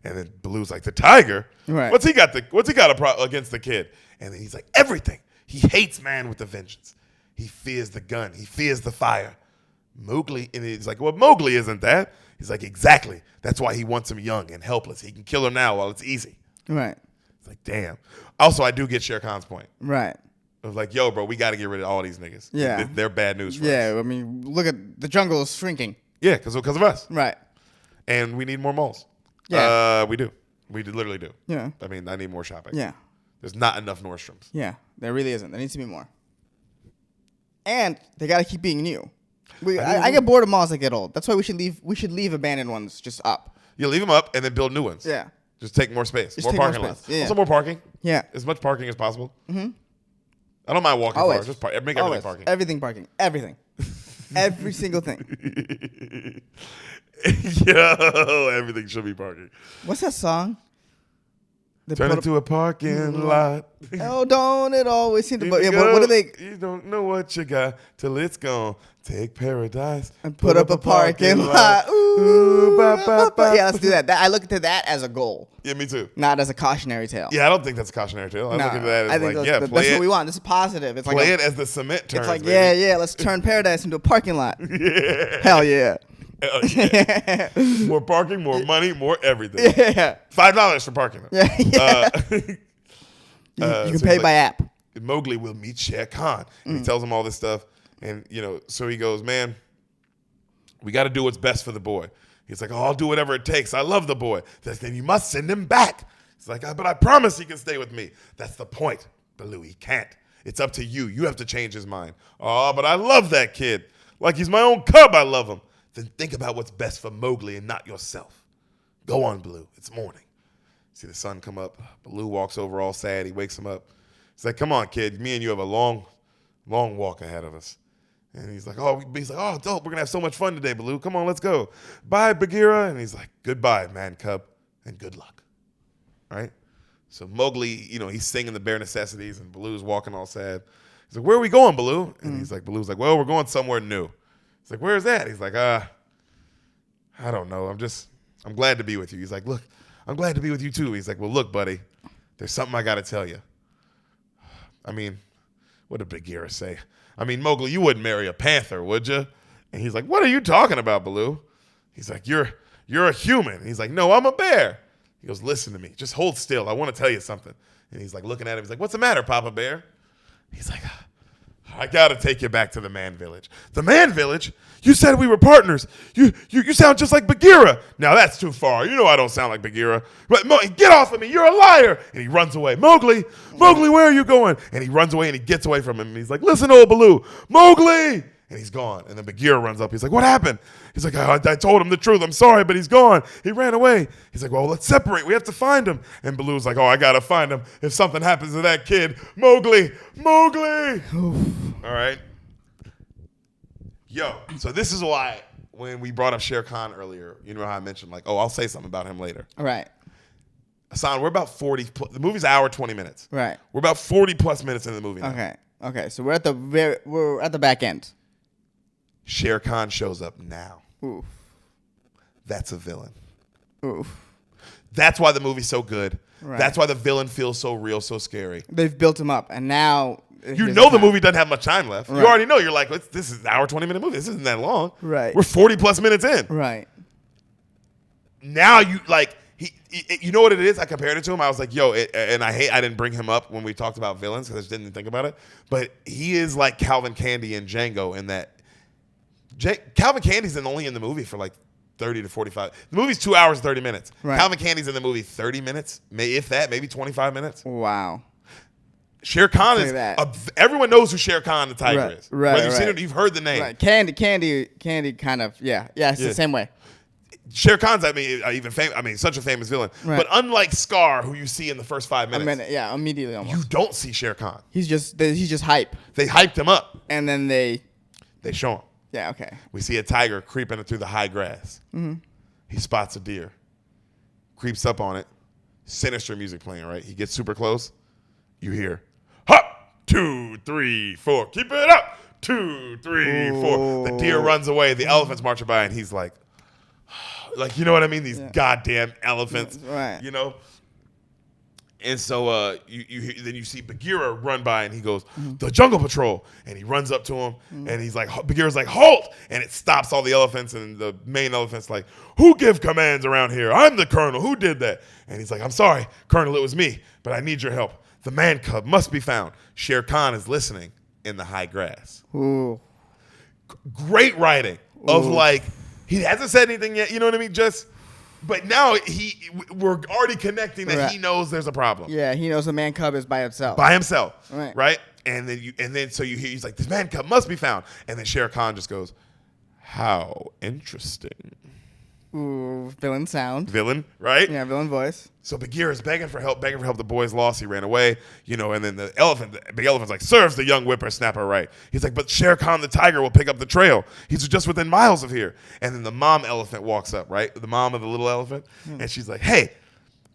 And then Baloo's like, the tiger? Right. What's he got against the kid? And then he's like, everything. He hates man with a vengeance. He fears the gun. He fears the fire. Mowgli, and he's like, well, Mowgli isn't that. He's like, exactly. That's why he wants him young and helpless. He can kill him now while it's easy. Right. It's like, damn. Also, I do get Shere Khan's point. Right. I was like, yo, bro, we got to get rid of all these niggas. Yeah. They're bad news for us. Yeah, I mean, look at the jungle is shrinking. Yeah, because of us. Right. And we need more moles. Yeah. We do. We literally do. Yeah. I mean, I need more shopping. Yeah. There's not enough Nordstroms. Yeah, there really isn't. There needs to be more. And they got to keep being new. I get bored of malls as I get old. That's why we should leave abandoned ones just up. You leave them up and then build new ones. Yeah. Just take more space. More parking lots. Yeah. Also more parking. Yeah. As much parking as possible. Mm-hmm. I don't mind walking far. Just make everything parking. Everything parking. Everything. Every single thing. Yo, everything should be parking. What's that song? Turn into a parking lot. Oh, don't it always seem to... Yeah, Go, what do they... You don't know what you got till it's gone. Take paradise And put up a parking lot. Ooh, ba, ba, ba. Yeah, let's do that. I look at that as a goal, Yeah, me too. not as a cautionary tale. Yeah, I don't think that's a cautionary tale. I No, look at that I as think like, that's play what we it. want. This is positive. It's like Play it as the cement turns. it's like baby. yeah, let's turn paradise into a parking lot. Yeah. Hell yeah. Oh, yeah. More parking, more money, more everything. Yeah. $5 for parking. Yeah. You can so pay he's by like, app. Mowgli will meet Shere Khan. And he tells him all this stuff. And, so he goes, man, we got to do what's best for the boy. He's like, I'll do whatever it takes. I love the boy. Says, then you must send him back. He's like, but I promise he can stay with me. That's the point. Baloo, he can't. It's up to you. You have to change his mind. Oh, but I love that kid. Like he's my own cub. I love him. Then think about what's best for Mowgli and not yourself. Go on, Baloo. It's morning. See the sun come up. Baloo walks over all sad. He wakes him up. He's like, come on, kid. Me and you have a long, long walk ahead of us. And he's like, dope. We're going to have so much fun today, Baloo. Come on, let's go. Bye, Bagheera. And he's like, goodbye, man cub, and good luck. Right? So Mowgli, he's singing the Bare Necessities, and Baloo's walking all sad. He's like, where are we going, Baloo? And he's like, Baloo's like, well, we're going somewhere new. He's like, where's that? He's like, I don't know. I'm glad to be with you. He's like, look, I'm glad to be with you too. He's like, well, look, buddy, there's something I got to tell you. I mean, what did Bagheera say? I mean, Mowgli, you wouldn't marry a panther, would you? And he's like, what are you talking about, Baloo? He's like, you're a human. And he's like, no, I'm a bear. He goes, listen to me. Just hold still. I want to tell you something. And he's like looking at him. He's like, what's the matter, Papa Bear? He's like, I got to take you back to the man village. The man village? You said we were partners. You sound just like Bagheera. Now that's too far. You know I don't sound like Bagheera. But get off of me. You're a liar. And he runs away. Mowgli, where are you going? And he runs away and he gets away from him. And he's like, listen, old Baloo. Mowgli. And he's gone. And then Bagheera runs up. He's like, what happened? He's like, I told him the truth. I'm sorry, but he's gone. He ran away. He's like, well, let's separate. We have to find him. And Baloo's like, I got to find him. If something happens to that kid, Mowgli. All right. Yo, so this is why when we brought up Shere Khan earlier, you know how I mentioned like, I'll say something about him later. Right. Hassan, we're about 40. The movie's an hour, 20 minutes. Right. We're about 40 plus minutes into the movie now. Okay. So we're at the back end. Shere Khan shows up now. Oof. That's a villain. Oof. That's why the movie's so good. Right. That's why the villain feels so real, so scary. They've built him up, and now The movie doesn't have much time left. Right. You already know. You're like, this is an hour, 20-minute movie. This isn't that long. Right. We're 40 plus minutes in. Right. Now you like you know what it is? I compared it to him. I was like, and I didn't bring him up when we talked about villains because I just didn't think about it. But he is like Calvin Candy and Django in that. Calvin Candy's only in the movie for like 30 to 45. The movie's 2 hours and 30 minutes. Right. Calvin Candy's in the movie 30 minutes, maybe 25 minutes. Wow. Shere Khan is. Everyone knows who Shere Khan the tiger is. Right. Whether you've seen it, you've heard the name. Right. Candy kind of. Yeah. It's the same way. Shere Khan's, such a famous villain. Right. But unlike Scar, who you see in the first 5 minutes, immediately almost. You don't see Shere Khan. He's just hype. They hyped him up, and then they show him. Yeah. Okay. We see a tiger creeping through the high grass. Mm-hmm. He spots a deer, creeps up on it. Sinister music playing. Right. He gets super close. You hear, hop, 2, 3, 4. Keep it up. 2, 3, 4. The deer runs away. The elephant's marching by, and he's like, you know what I mean? These goddamn elephants. Right. You know? And so then you see Bagheera run by and he goes, the Jungle Patrol. And he runs up to him and he's like, Bagheera's like, halt! And it stops all the elephants and the main elephant's like, who give commands around here? I'm the colonel. Who did that? And he's like, I'm sorry, Colonel, it was me, but I need your help. The man cub must be found. Shere Khan is listening in the high grass. Ooh. Great writing of like, he hasn't said anything yet, you know what I mean? But now we're already connecting that he knows there's a problem. Yeah, he knows the man cub is by himself. Right? And then so you hear he's like, this man cub must be found. And then Shere Khan just goes, how interesting. Ooh, villain sound. Villain, right? Yeah, villain voice. So Bagheera's begging for help. The boy's lost. He ran away, and then the big elephant's like, serves the young whippersnapper right. He's like, but Shere Khan the tiger will pick up the trail. He's just within miles of here. And then the mom elephant walks up, right? The mom of the little elephant. And she's like, hey,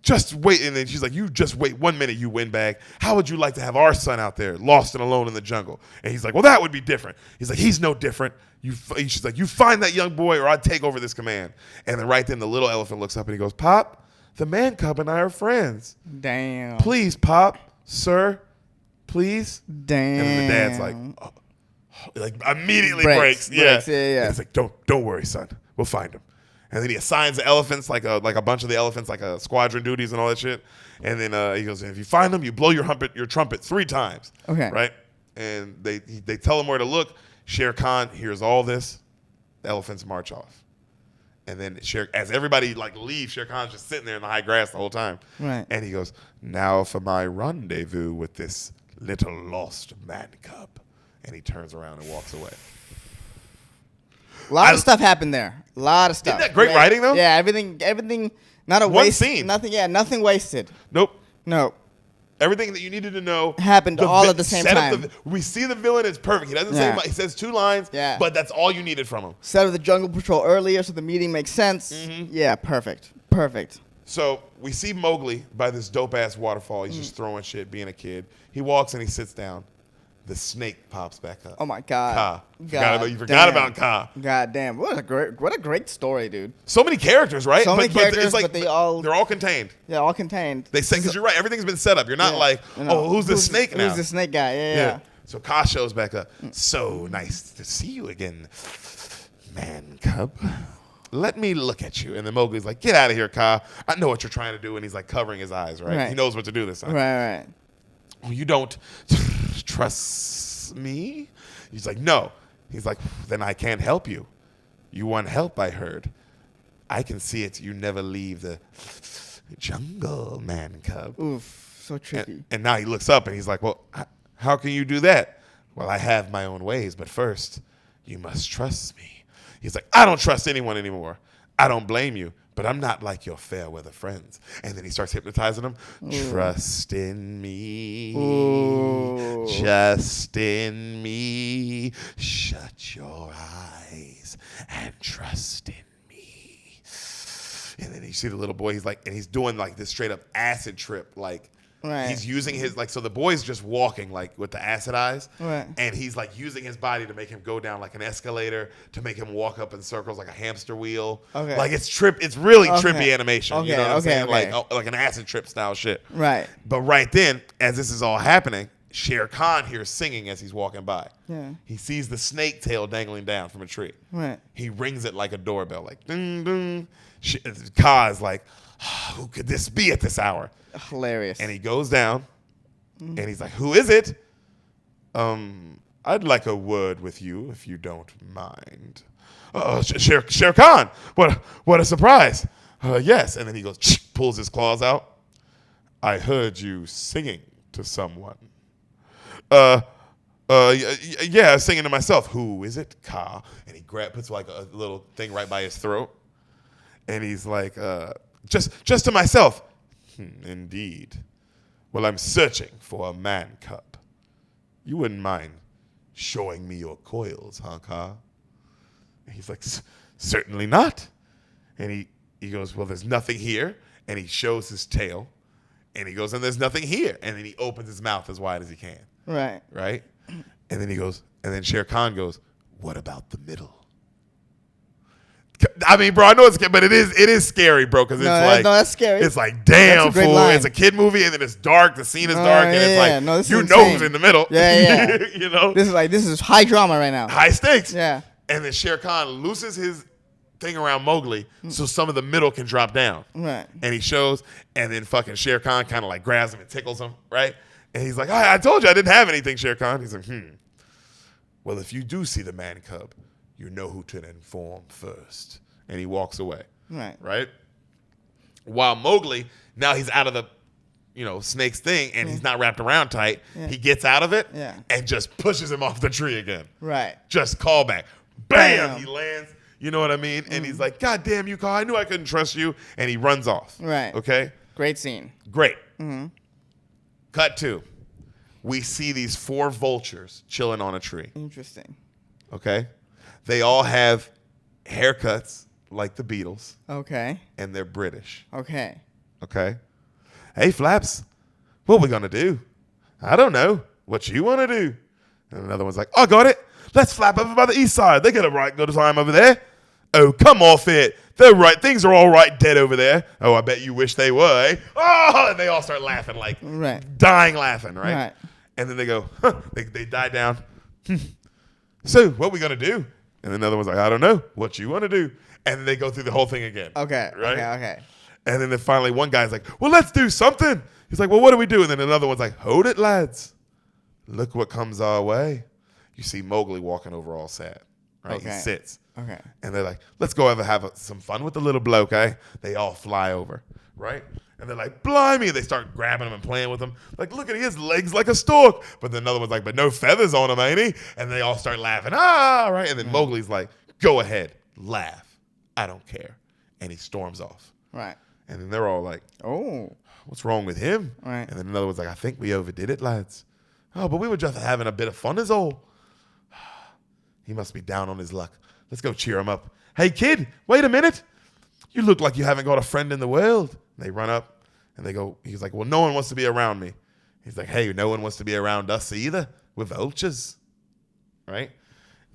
just wait. And then she's like, you just wait 1 minute, you windbag. How would you like to have our son out there lost and alone in the jungle? And he's like, well, that would be different. He's like, he's no different. She's like, you find that young boy or I'd take over this command. And then right then the little elephant looks up and he goes, Pop, the man cub and I are friends. Damn. Please, Pop, sir, please. Damn. And then the dad's like, immediately breaks. Yeah. And he's like, don't worry, son. We'll find him. And then he assigns the elephants, like a bunch of the elephants, like squadron duties and all that shit. And then he goes, if you find them, you blow your trumpet 3 times. Okay. Right? And they tell him where to look. Shere Khan hears all this. The elephants march off. And then as everybody leaves, Shere Khan's just sitting there in the high grass the whole time. Right. And he goes, now for my rendezvous with this little lost man cub. And he turns around and walks away. A lot of stuff happened there. A lot of stuff. Isn't that great writing, though? Yeah, everything. Not a One waste. scene. Nothing. Yeah, nothing wasted. Nope. No. Everything that you needed to know happened all at the same time. We see the villain. It's perfect. He doesn't say much. He says 2 lines. Yeah. But that's all you needed from him. Set of the Jungle Patrol earlier, so the meeting makes sense. Mm-hmm. Yeah, perfect. Perfect. So we see Mowgli by this dope ass waterfall. He's just throwing shit, being a kid. He walks and he sits down. The snake pops back up. Oh my God. Ka. You forgot damn. about Ka. God damn. What a great story, dude. So many characters, right? So many characters, it's like, but they're all contained. Yeah, all contained. They say, because you're right, everything's been set up. You're not who's the snake now? Who's the snake guy? Yeah. So Ka shows back up. So nice to see you again, man cub. Let me look at you. And then Mowgli's like, get out of here, Ka. I know what you're trying to do. And he's like covering his eyes, right? He knows what to do this time. Right. Oh, you don't trust me? He's like, no. He's like, then I can't help you. You want help, I heard. I can see it. You never leave the jungle, man cub. Oof, so tricky. And now he looks up and he's like, well, how can you do that? Well, I have my own ways, but first, you must trust me. He's like, I don't trust anyone anymore. I don't blame you, but I'm not like your fair weather friends. And then he starts hypnotizing him. Ooh. Trust in me. Ooh. Just in me. Shut your eyes and trust in me. And then you see the little boy, he's doing this straight up acid trip, Right. He's using his so the boy's just walking with the acid eyes, right. And he's using his body to make him go down like an escalator, to make him walk up in circles like a hamster wheel. Okay. It's really trippy animation. Okay. You know what I'm saying? Okay. Like an acid trip style shit. Right. But right then, as this is all happening, Shere Khan hears singing as he's walking by. Yeah. He sees the snake tail dangling down from a tree. Right. He rings it like a doorbell, like ding ding. Ka is like, who could this be at this hour? Hilarious. And he goes down, and he's like, who is it? I'd like a word with you, if you don't mind. Shere Khan. What a surprise. Yes. And then he goes, pulls his claws out. I heard you singing to someone. Yeah, singing to myself. Who is it, Ka? And he puts a little thing right by his throat. And he's like, just to myself. Indeed. Well, I'm searching for a man cub. You wouldn't mind showing me your coils, huh, Ka? And he's like, certainly not. And he goes, well, there's nothing here. And he shows his tail. And he goes, and there's nothing here. And then he opens his mouth as wide as he can. Right. Right? And then he goes, and then Shere Khan goes, what about the middle? I mean, bro, I know it's scary, but it is scary, bro, because that's scary. It's like, damn, that's a great fool. line. It's a kid movie, and then it's dark. The scene is dark, and it's like, no, you know who's in the middle. Yeah. You know, this is high drama right now. High stakes. Yeah. And then Shere Khan looses his thing around Mowgli, so some of the middle can drop down. Right. And he shows, and then fucking Shere Khan kind of grabs him and tickles him, right? And he's like, I told you I didn't have anything, Shere Khan. He's like, Well, if you do see the man cub, you know who to inform first. And he walks away. Right? While Mowgli, now he's out of the, snake's thing, and he's not wrapped around tight. Yeah. He gets out of it and just pushes him off the tree again. Right. Just call back. Bam! He lands. You know what I mean? And he's like, God damn you, Carl. I knew I couldn't trust you. And he runs off. Right. Okay? Great scene. Great. Mm-hmm. Cut 2. We see these 4 vultures chilling on a tree. Interesting. Okay? They all have haircuts like the Beatles. Okay. And they're British. Okay. Okay? hey, Flaps, what we going to do? I don't know. What you want to do? And another one's like, I got it. Let's flap over by the east side. They got a right good time over there. Oh, come off it. They're right. Things are all right dead over there. Oh, I bet you wish they were, eh? Oh, and they all start laughing, like dying laughing, right? And then they go, they die down. So what we going to do? And another one's like, I don't know. What you want to do? And then they go through the whole thing again. Okay. Right? Okay. And then finally one guy's like, well, let's do something. He's like, well, what do we do? And then another one's like, hold it, lads. Look what comes our way. You see Mowgli walking over all sad. Right? Okay. He sits. Okay. And they're like, let's go have some fun with the little bloke, eh? They all fly over. Right? And they're like, blimey. They start grabbing him and playing with him. Like, look at his legs like a stork. But then another one's like, but no feathers on him, ain't he? And they all start laughing. Ah, right? And then Mowgli's like, go ahead. Laugh. I don't care. And he storms off. Right. And then they're all like, oh, what's wrong with him? Right. And then another one's like, I think we overdid it, lads. Oh, but we were just having a bit of fun is all. He must be down on his luck. Let's go cheer him up. Hey, kid, wait a minute. You look like you haven't got a friend in the world. And they run up and they go, he's like, well, no one wants to be around me. He's like, hey, no one wants to be around us either. We're vultures. Right?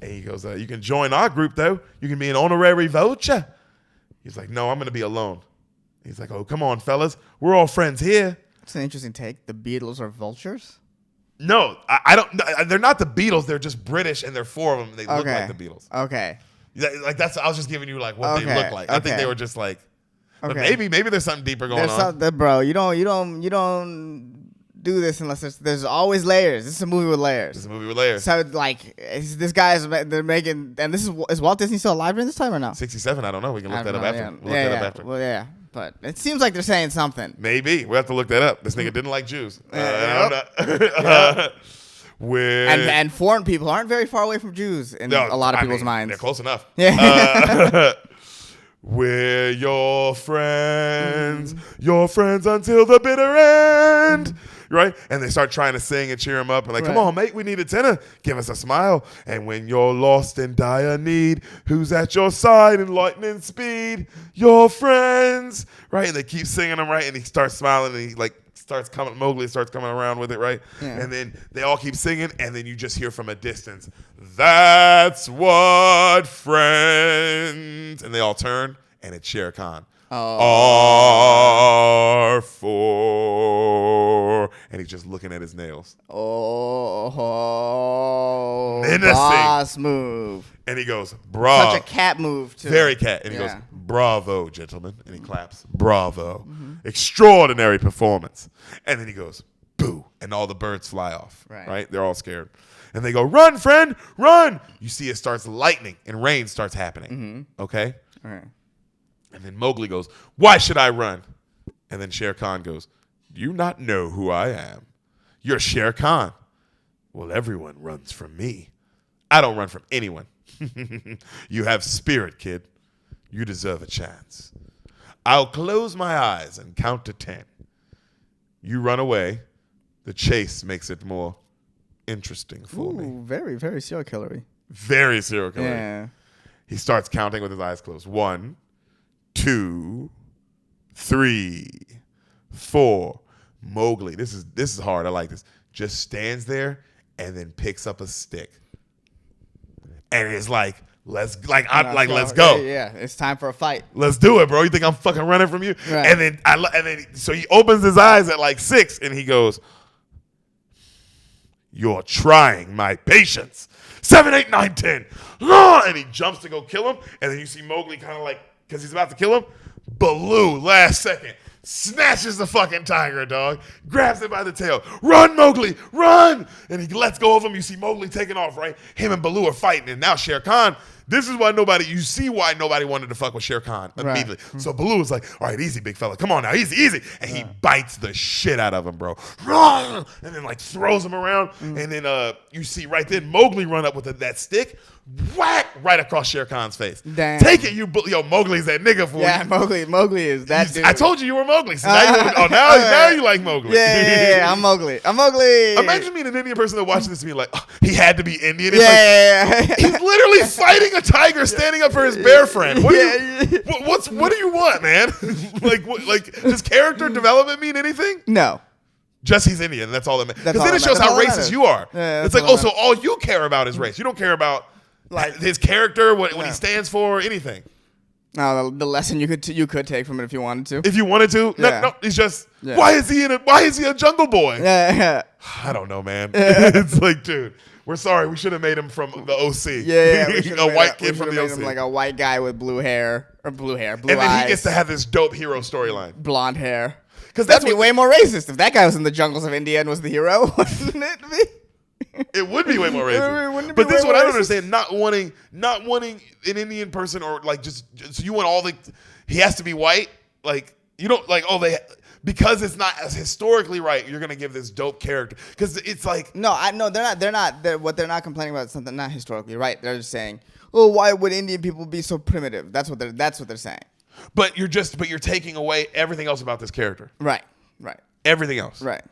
And he goes, you can join our group, though. You can be an honorary vulture. He's like, no, I'm going to be alone. He's like, oh, come on, fellas. We're all friends here. It's an interesting take. The Beatles are vultures? No, I don't. They're not the Beatles. They're just British, and they're four of them. They look like the Beatles. Okay. Like that's. I was just giving you like what they look like. I think they were just like. But maybe there's something deeper going on. Bro, you don't do this unless there's always layers. This is a movie with layers. This is a movie with layers. So like this guy they're making, and this is Walt Disney still alive during this time or no? 67. I don't know. We can look that up after. Yeah. We'll look that up after. Well, yeah. But it seems like they're saying something. Maybe we have to look that up. This nigga didn't like Jews. And foreign people aren't very far away from Jews in a lot of people's minds. They're close enough. Yeah. We're your friends until the bitter end. Right? And they start trying to sing and cheer him up. And like, come on, mate, we need a tenor. Give us a smile. And when you're lost in dire need, who's at your side in lightning speed? Your friends. Right? And they keep singing them, right? And he starts smiling and he like Mowgli starts coming around with it, right? Yeah. And then they all keep singing, and then you just hear from a distance, that's what friends. And they all turn, and it's Shere Khan. Are for. And he's just looking at his nails. Oh, menacing. Boss move. And he goes, bravo. Such a cat move, too. Very cat. And he goes, bravo, gentlemen. And he claps, bravo. Mm-hmm. Extraordinary performance. And then he goes, boo. And all the birds fly off. Right? They're all scared. And they go, run, friend, run. You see it starts lightning and rain starts happening. Mm-hmm. Okay? All right. And then Mowgli goes, why should I run? And then Shere Khan goes, do you not know who I am? You're Shere Khan. Well, everyone runs from me. I don't run from anyone. You have spirit, kid. You deserve a chance. I'll close my eyes and count to 10. You run away. The chase makes it more interesting for me. Very, very serial killery. Very serial killery. Yeah. He starts counting with his eyes closed. 1, 2, 3, 4. Mowgli, this is hard. I like this. Just stands there and then picks up a stick. And it's like, let's go. Yeah, it's time for a fight. Let's do it, bro. You think I'm fucking running from you? Right. And then so he opens his eyes at like 6 and he goes, you're trying my patience. 7, 8, 9, 10. And he jumps to go kill him. And then you see Mowgli kind of like, because he's about to kill him, Baloo, last second, snatches the fucking tiger, dog, grabs it by the tail. Run, Mowgli, run! And he lets go of him. You see Mowgli taking off, right? Him and Baloo are fighting. And now Shere Khan, this is why you see why nobody wanted to fuck with Shere Khan immediately. Right. So Baloo was like, all right, easy, big fella. Come on now, easy. And he bites the shit out of him, bro. Run! And then like throws him around. And then you see right then Mowgli run up with that stick, whack, right across Shere Khan's face. Damn. Take it, Mowgli's that nigga for you. Yeah, Mowgli is that dude. I told you were Mowgli. So now you like Mowgli. Yeah, I'm Mowgli. Imagine being an Indian person that watching this and being like, oh, he had to be Indian. Yeah. He's literally fighting a tiger standing up for his bear friend. What, what do you want, man? like, does character development mean anything? No. Just he's Indian. That's all that matters. Because all then it that shows matters. how That's all that racist you are. Yeah, it's that's like, all so all you care about is race. You don't care about his character, what he stands for, anything. No, the lesson you could take from it if you wanted to. If you wanted to, no, he's just why is he a Jungle Boy? Yeah. I don't know, man. It's like, dude, we're sorry. We should have made him from the OC. Yeah. A white kid from the made OC. him like a white guy with blue eyes. And then he gets to have this dope hero storyline. Blonde hair. Because That'd be way more racist if that guy was in the jungles of India and was the hero, wouldn't it? It would be way more racist. Wouldn't it be But this is way what I more don't racist? understand. Not wanting an Indian person or like just so you want all the he has to be white. Like you don't like because it's not as historically right. You're gonna give this dope character because it's like No, they're not. What they're not complaining about is something not historically right. They're just saying, "Oh, why would Indian people be so primitive?" That's what they're saying. But you're taking away everything else about this character. Right. Everything else. Right.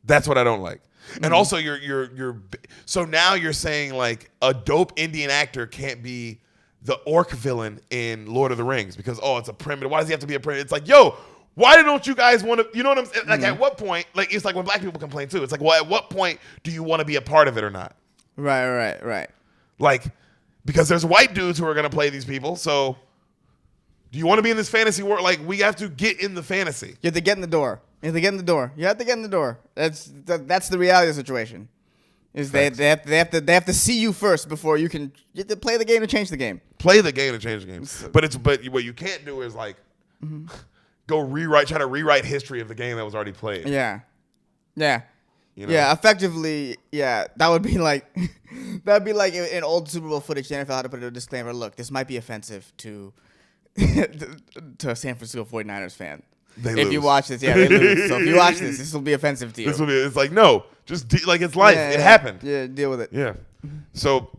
That's what I don't like. And also you're so now you're saying like a dope Indian actor can't be the orc villain in Lord of the Rings because it's a primitive. Why does he have to be a primitive? It's like, yo, why don't you guys want to, you know what I'm saying? Like at what point, like it's like when black people complain too. It's like, well, at what point do you want to be a part of it or not? Right. Like, because there's white dudes who are going to play these people. So do you want to be in this fantasy world? Like we have to get in the fantasy. You have to get in the door. You have to get in the door. That's the reality of the situation. Is they have to see you first before you have to play the game to change the game. Play the game to change the game. But what you can't do is like try to rewrite history of the game that was already played. Yeah. You know? Yeah, effectively, yeah. That would be like in old Super Bowl footage, the NFL had to put a disclaimer, look, this might be offensive to a San Francisco 49ers fan. If you watch this, they lose. So if you watch this will be offensive to you. It's like, no, just like it's life. It happened. Yeah, deal with it. Yeah. So,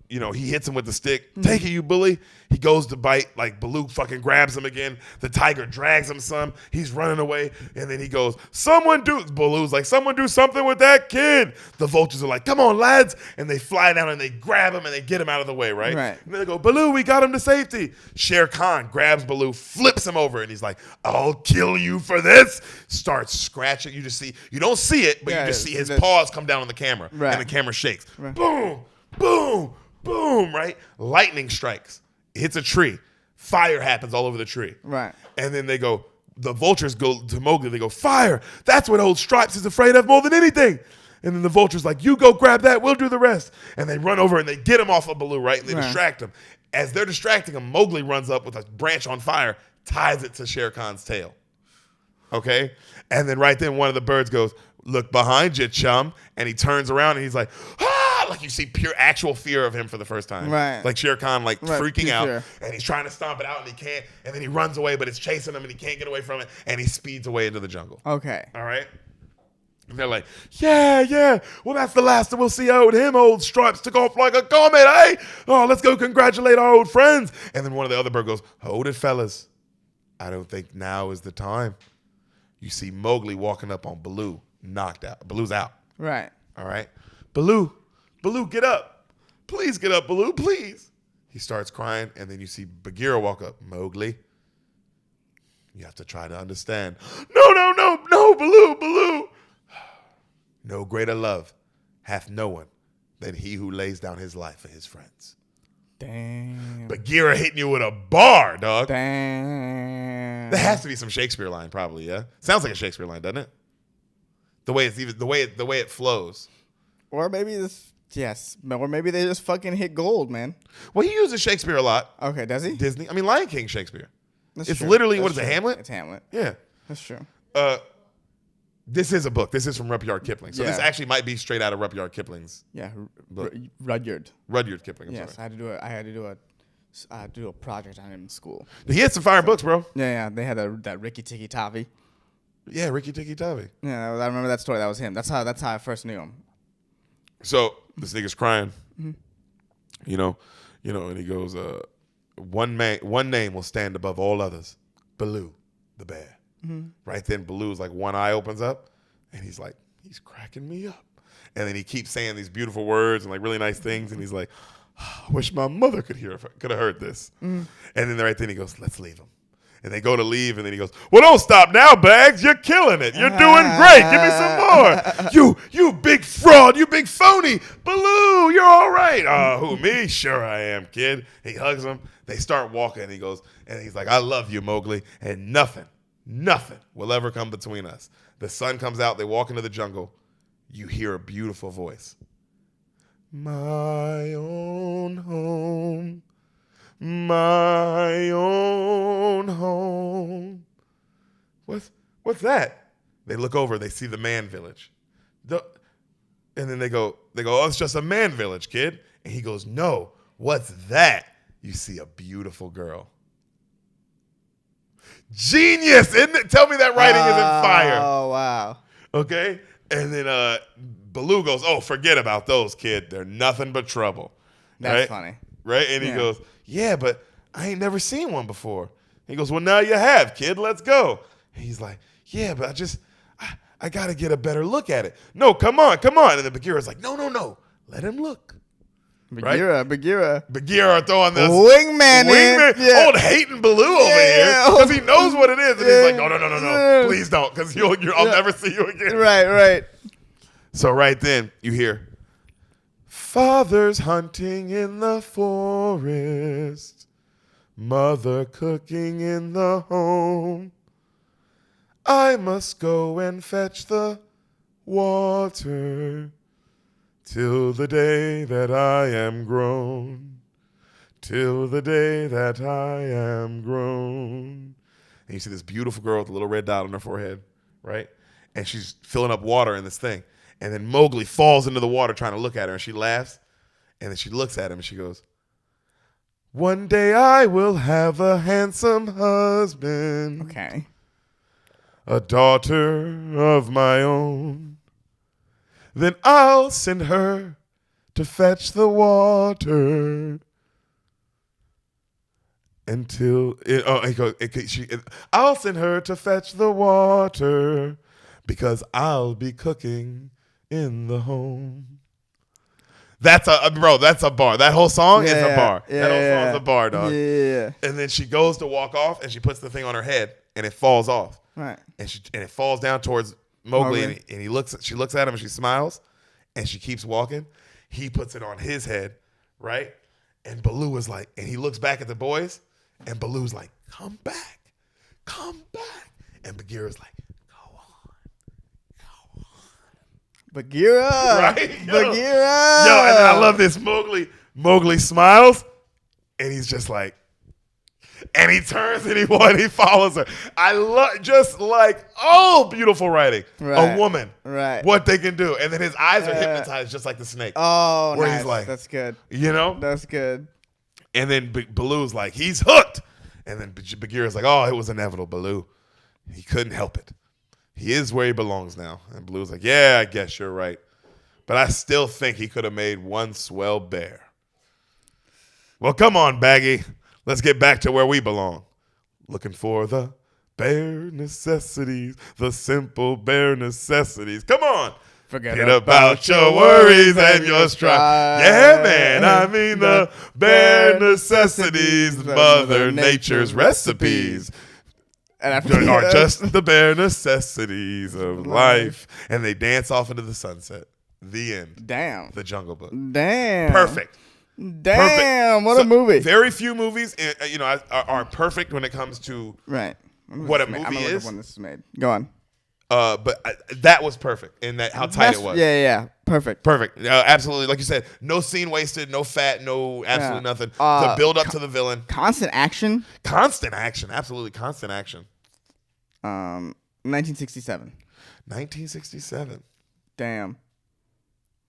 he hits him with the stick. Take it, you bully. He goes to bite. Like, Baloo fucking grabs him again. The tiger drags him some. He's running away. And then he goes, Baloo's like, someone do something with that kid. The vultures are like, come on, lads. And they fly down and they grab him and they get him out of the way, right? Right. And then they go, Baloo, we got him to safety. Shere Khan grabs Baloo, flips him over, and he's like, I'll kill you for this. Starts scratching. You don't see it, but you just see his paws come down on the camera. Right. And the camera shakes. Right. Boom, boom, boom, right? Lightning strikes. Hits a tree. Fire happens all over the tree. Right. And then the vultures go to Mowgli. They go, fire. That's what old Stripes is afraid of more than anything. And then the vulture's like, you go grab that. We'll do the rest. And they run over and they get him off of Baloo, right? And they distract him. As they're distracting him, Mowgli runs up with a branch on fire, ties it to Shere Khan's tail. Okay? And then right then one of the birds goes, look behind you, chum. And he turns around and he's like, ah! Like you see pure actual fear of him for the first time. Right. Like Shere Khan freaking out. Fear. And he's trying to stomp it out and he can't. And then he runs away, but it's chasing him and he can't get away from it. And he speeds away into the jungle. Okay. All right? And they're like, yeah. Well, that's the last that we'll see out him. Old Stripes took off like a comet, eh? Oh, let's go congratulate our old friends. And then one of the other birds goes, hold it, fellas. I don't think now is the time. You see Mowgli walking up on Baloo, knocked out. Baloo's out. Right. All right? Baloo, get up. Please get up, Baloo, please. He starts crying, and then you see Bagheera walk up. Mowgli, you have to try to understand. No, Baloo. No greater love hath no one than he who lays down his life for his friends. Damn. Bagheera hitting you with a bar, dog. Damn. There has to be some Shakespeare line, probably. Yeah, sounds like a Shakespeare line, doesn't it? The way it flows. Or maybe or maybe they just fucking hit gold, man. Well, he uses Shakespeare a lot. Okay, does he? Disney. I mean, Lion King Shakespeare. It's true. literally, That's what is it, true. Hamlet? It's Hamlet. Yeah. That's true. This is a book. This is from Rudyard Kipling. So this Yeah. actually might be straight out of Rudyard Kipling's. Yeah, Book. Rudyard. Rudyard Kipling. I'm Yes, sorry. I had to do a project on him in school. He had some fire books, bro. Yeah, they had that Ricky Tikki Tavi. Yeah, Ricky Tikki Tavi. Yeah, I remember that story. That was him. That's how I first knew him. So this nigga's crying. You know, and he goes, one name will stand above all others. Baloo, the bear. Right then, Baloo's like one eye opens up, and he's like, he's cracking me up. And then he keeps saying these beautiful words and like really nice things, and he's like, I wish my mother could have heard this. And then right then he goes, let's leave him. And they go to leave, and then he goes, well, don't stop now, Bags. You're killing it. You're doing great. Give me some more. You big fraud. You big phony. Baloo, you're all right. Who, me? Sure I am, kid. He hugs him. They start walking, and he's like, I love you, Mowgli, and nothing will ever come between us. The sun comes out. They walk into the jungle. You hear a beautiful voice. My own home. My own home. What's that? They look over. They see the man village. And then they go, oh, it's just a man village, kid. And he goes, no, what's that? You see a beautiful girl. Genius, isn't it? Tell me that writing isn't fire. Oh, wow. Okay? And then Baloo goes, oh, forget about those, kid. They're nothing but trouble. That's funny. Right? And he goes, yeah, but I ain't never seen one before. He goes, well, now you have, kid. Let's go. And he's like, yeah, but I got to get a better look at it. No, come on. And then Bagheera's like, no. Let him look. Bagheera. Bagheera throwing this wingman in. Yeah. Old hating Baloo over here because he knows what it is. And he's like, no. Please don't, because I'll never see you again. Right. So right then, you hear, father's hunting in the forest, mother cooking in the home. I must go and fetch the water till the day that I am grown. Till the day that I am grown. And you see this beautiful girl with a little red dot on her forehead, right? And she's filling up water in this thing. And then Mowgli falls into the water trying to look at her, and she laughs. And then she looks at him, and she goes, one day I will have a handsome husband. Okay. A daughter of my own. Then I'll send her to fetch the water. I'll send her to fetch the water because I'll be cooking in the home. That's a bar. That whole song is a bar. That whole song is a bar, dog. Yeah. And then she goes to walk off, and she puts the thing on her head, and it falls off. Right. And it falls down towards Mowgli, and she looks at him, and she smiles, and she keeps walking. He puts it on his head, right? And Baloo is like, and he looks back at the boys, and Baloo's like, come back. And Bagheera's like, go on. Bagheera. Right? Bagheera. Yo, and I love this. Mowgli smiles, and he's just like, and he turns and he follows her. I love, just like, oh, beautiful writing. Right. A woman. Right. What they can do. And then his eyes are hypnotized just like the snake. Oh, where nice. he's like, that's good. You know? That's good. And then Baloo's like, he's hooked. And then Bagheera's like, oh, it was inevitable, Baloo. He couldn't help it. He is where he belongs now. And Baloo's like, yeah, I guess you're right. But I still think he could have made one swell bear. Well, come on, Baggy. Let's get back to where we belong. Looking for the bare necessities, the simple bare necessities. Come on. Forget about your worries and your strife. Yeah, man. I mean the bare necessities, Mother Nature's recipes. And are just the bare necessities of life. And they dance off into the sunset. The end. Damn. The Jungle Book. Damn. Perfect. Damn. What a movie. Very few movies, are perfect when it comes to right. what a movie I'm gonna look is. up when this is made. Go on. But that was perfect in that how tight it was. Yeah. Perfect. Absolutely. Like you said, no scene wasted, no fat, no absolutely nothing. The build up to the villain. Constant action. Absolutely constant action. 1967. 1967. Damn.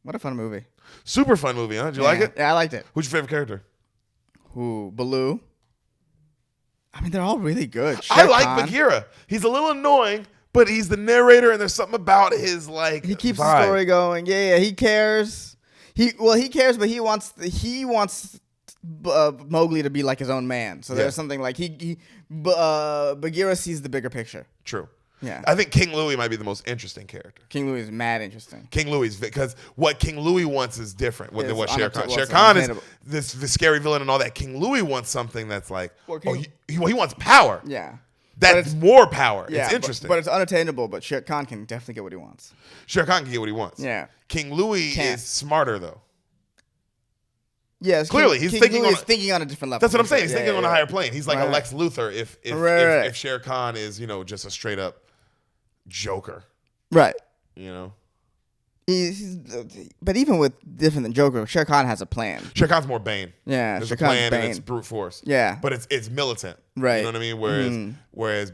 What a fun movie. Super fun movie, huh? Did you like it? Yeah, I liked it. Who's your favorite character? Baloo. I mean, they're all really good. I like Bagheera. He's a little annoying, but he's the narrator, and there's something about his He keeps vibe. the story going. Yeah. He cares. He cares, but he wants Mowgli to be like his own man. So there's something like Bagheera sees the bigger picture. True. Yeah. I think King Louie might be the most interesting character. King Louie is mad interesting. King Louie, because what King Louie wants is different than It's what Shere Khan. well, Shere it's Khan is unattainable. this scary villain and all that. King Louie wants something that's like, Well, King- he wants power. Yeah. That's more power. Yeah, it's interesting. But it's unattainable, but Shere Khan can definitely get what he wants. Shere Khan can get what he wants. Yeah. King Louie Can't. is smarter though. Yes, Clearly, he's thinking Louie on is thinking on a different level. That's what I'm for sure. saying. He's thinking on a higher plane. He's like a Right. Lex Luthor if Right. Shere Khan is, just a straight up Joker. Right. You know? But even with different than Joker, Shere Khan has a plan. Shere Khan's more Bane. Yeah, There's Shere a Khan's plan and Bane. it's brute force. Yeah. But it's militant. Right. You know what I mean?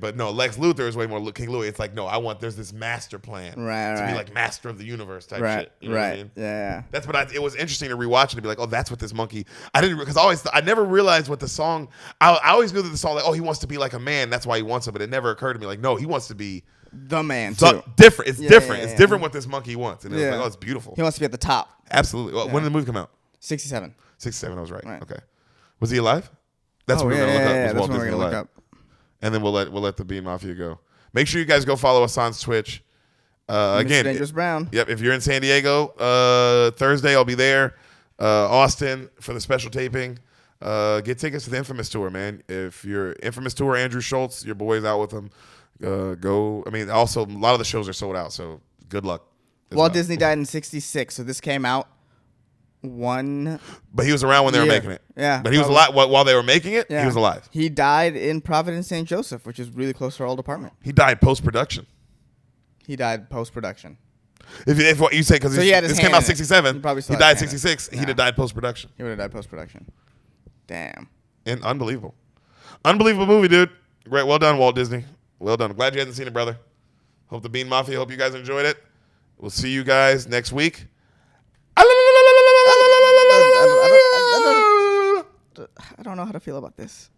But no, Lex Luthor is way more King Louie. It's like, no, there's this master plan. Right, to be right. like master of the universe type Right. shit. You know what I Right. mean? Yeah. That's what it was interesting to rewatch it and be like, oh, that's what this monkey. I didn't because I never realized what the song. I always knew that the song like, oh, he wants to be like a man. That's why he wants it. But it never occurred to me like, no, he wants to be The man too. different. It's different. yeah, It's yeah. different what this monkey wants. And it was Yeah. like, oh, it's beautiful. He wants to be at the top. Absolutely. Well, when did the movie come out? 67. 67. I was right. Right. Okay. Was he alive? That's what we're gonna look up. Was That's Walt what we're Disney gonna look alive? up. And then we'll let the Bean Mafia go. Make sure you guys go follow us on Twitch. Again, Dangerous Brown. Yep. If you're in San Diego, Thursday I'll be there. Austin for the special taping. Get tickets to the Infamous tour, man. If you're Infamous tour, Andrew Schultz, your boy's out with him. Go. I mean, also a lot of the shows are sold out, so good luck. Walt Disney died in 66, so this came out But he was around when they were year. making it. Yeah, But he was probably. alive while they were making it. Yeah. He was alive. He died in Providence, St. Joseph, which is really close to our old apartment. He died post production. He died post-production. If what you say, because So he had his this came hand out in it. 67, He probably still he had died his hand in 66. it. He'd Yeah. have died post production. He would have died post-production. Damn. And unbelievable, unbelievable movie, dude. Great, well done, Walt Disney. Well done. Glad you hadn't seen it, brother. Hope the Bean Mafia. Hope you guys enjoyed it. We'll see you guys next week. I don't know how to feel about this.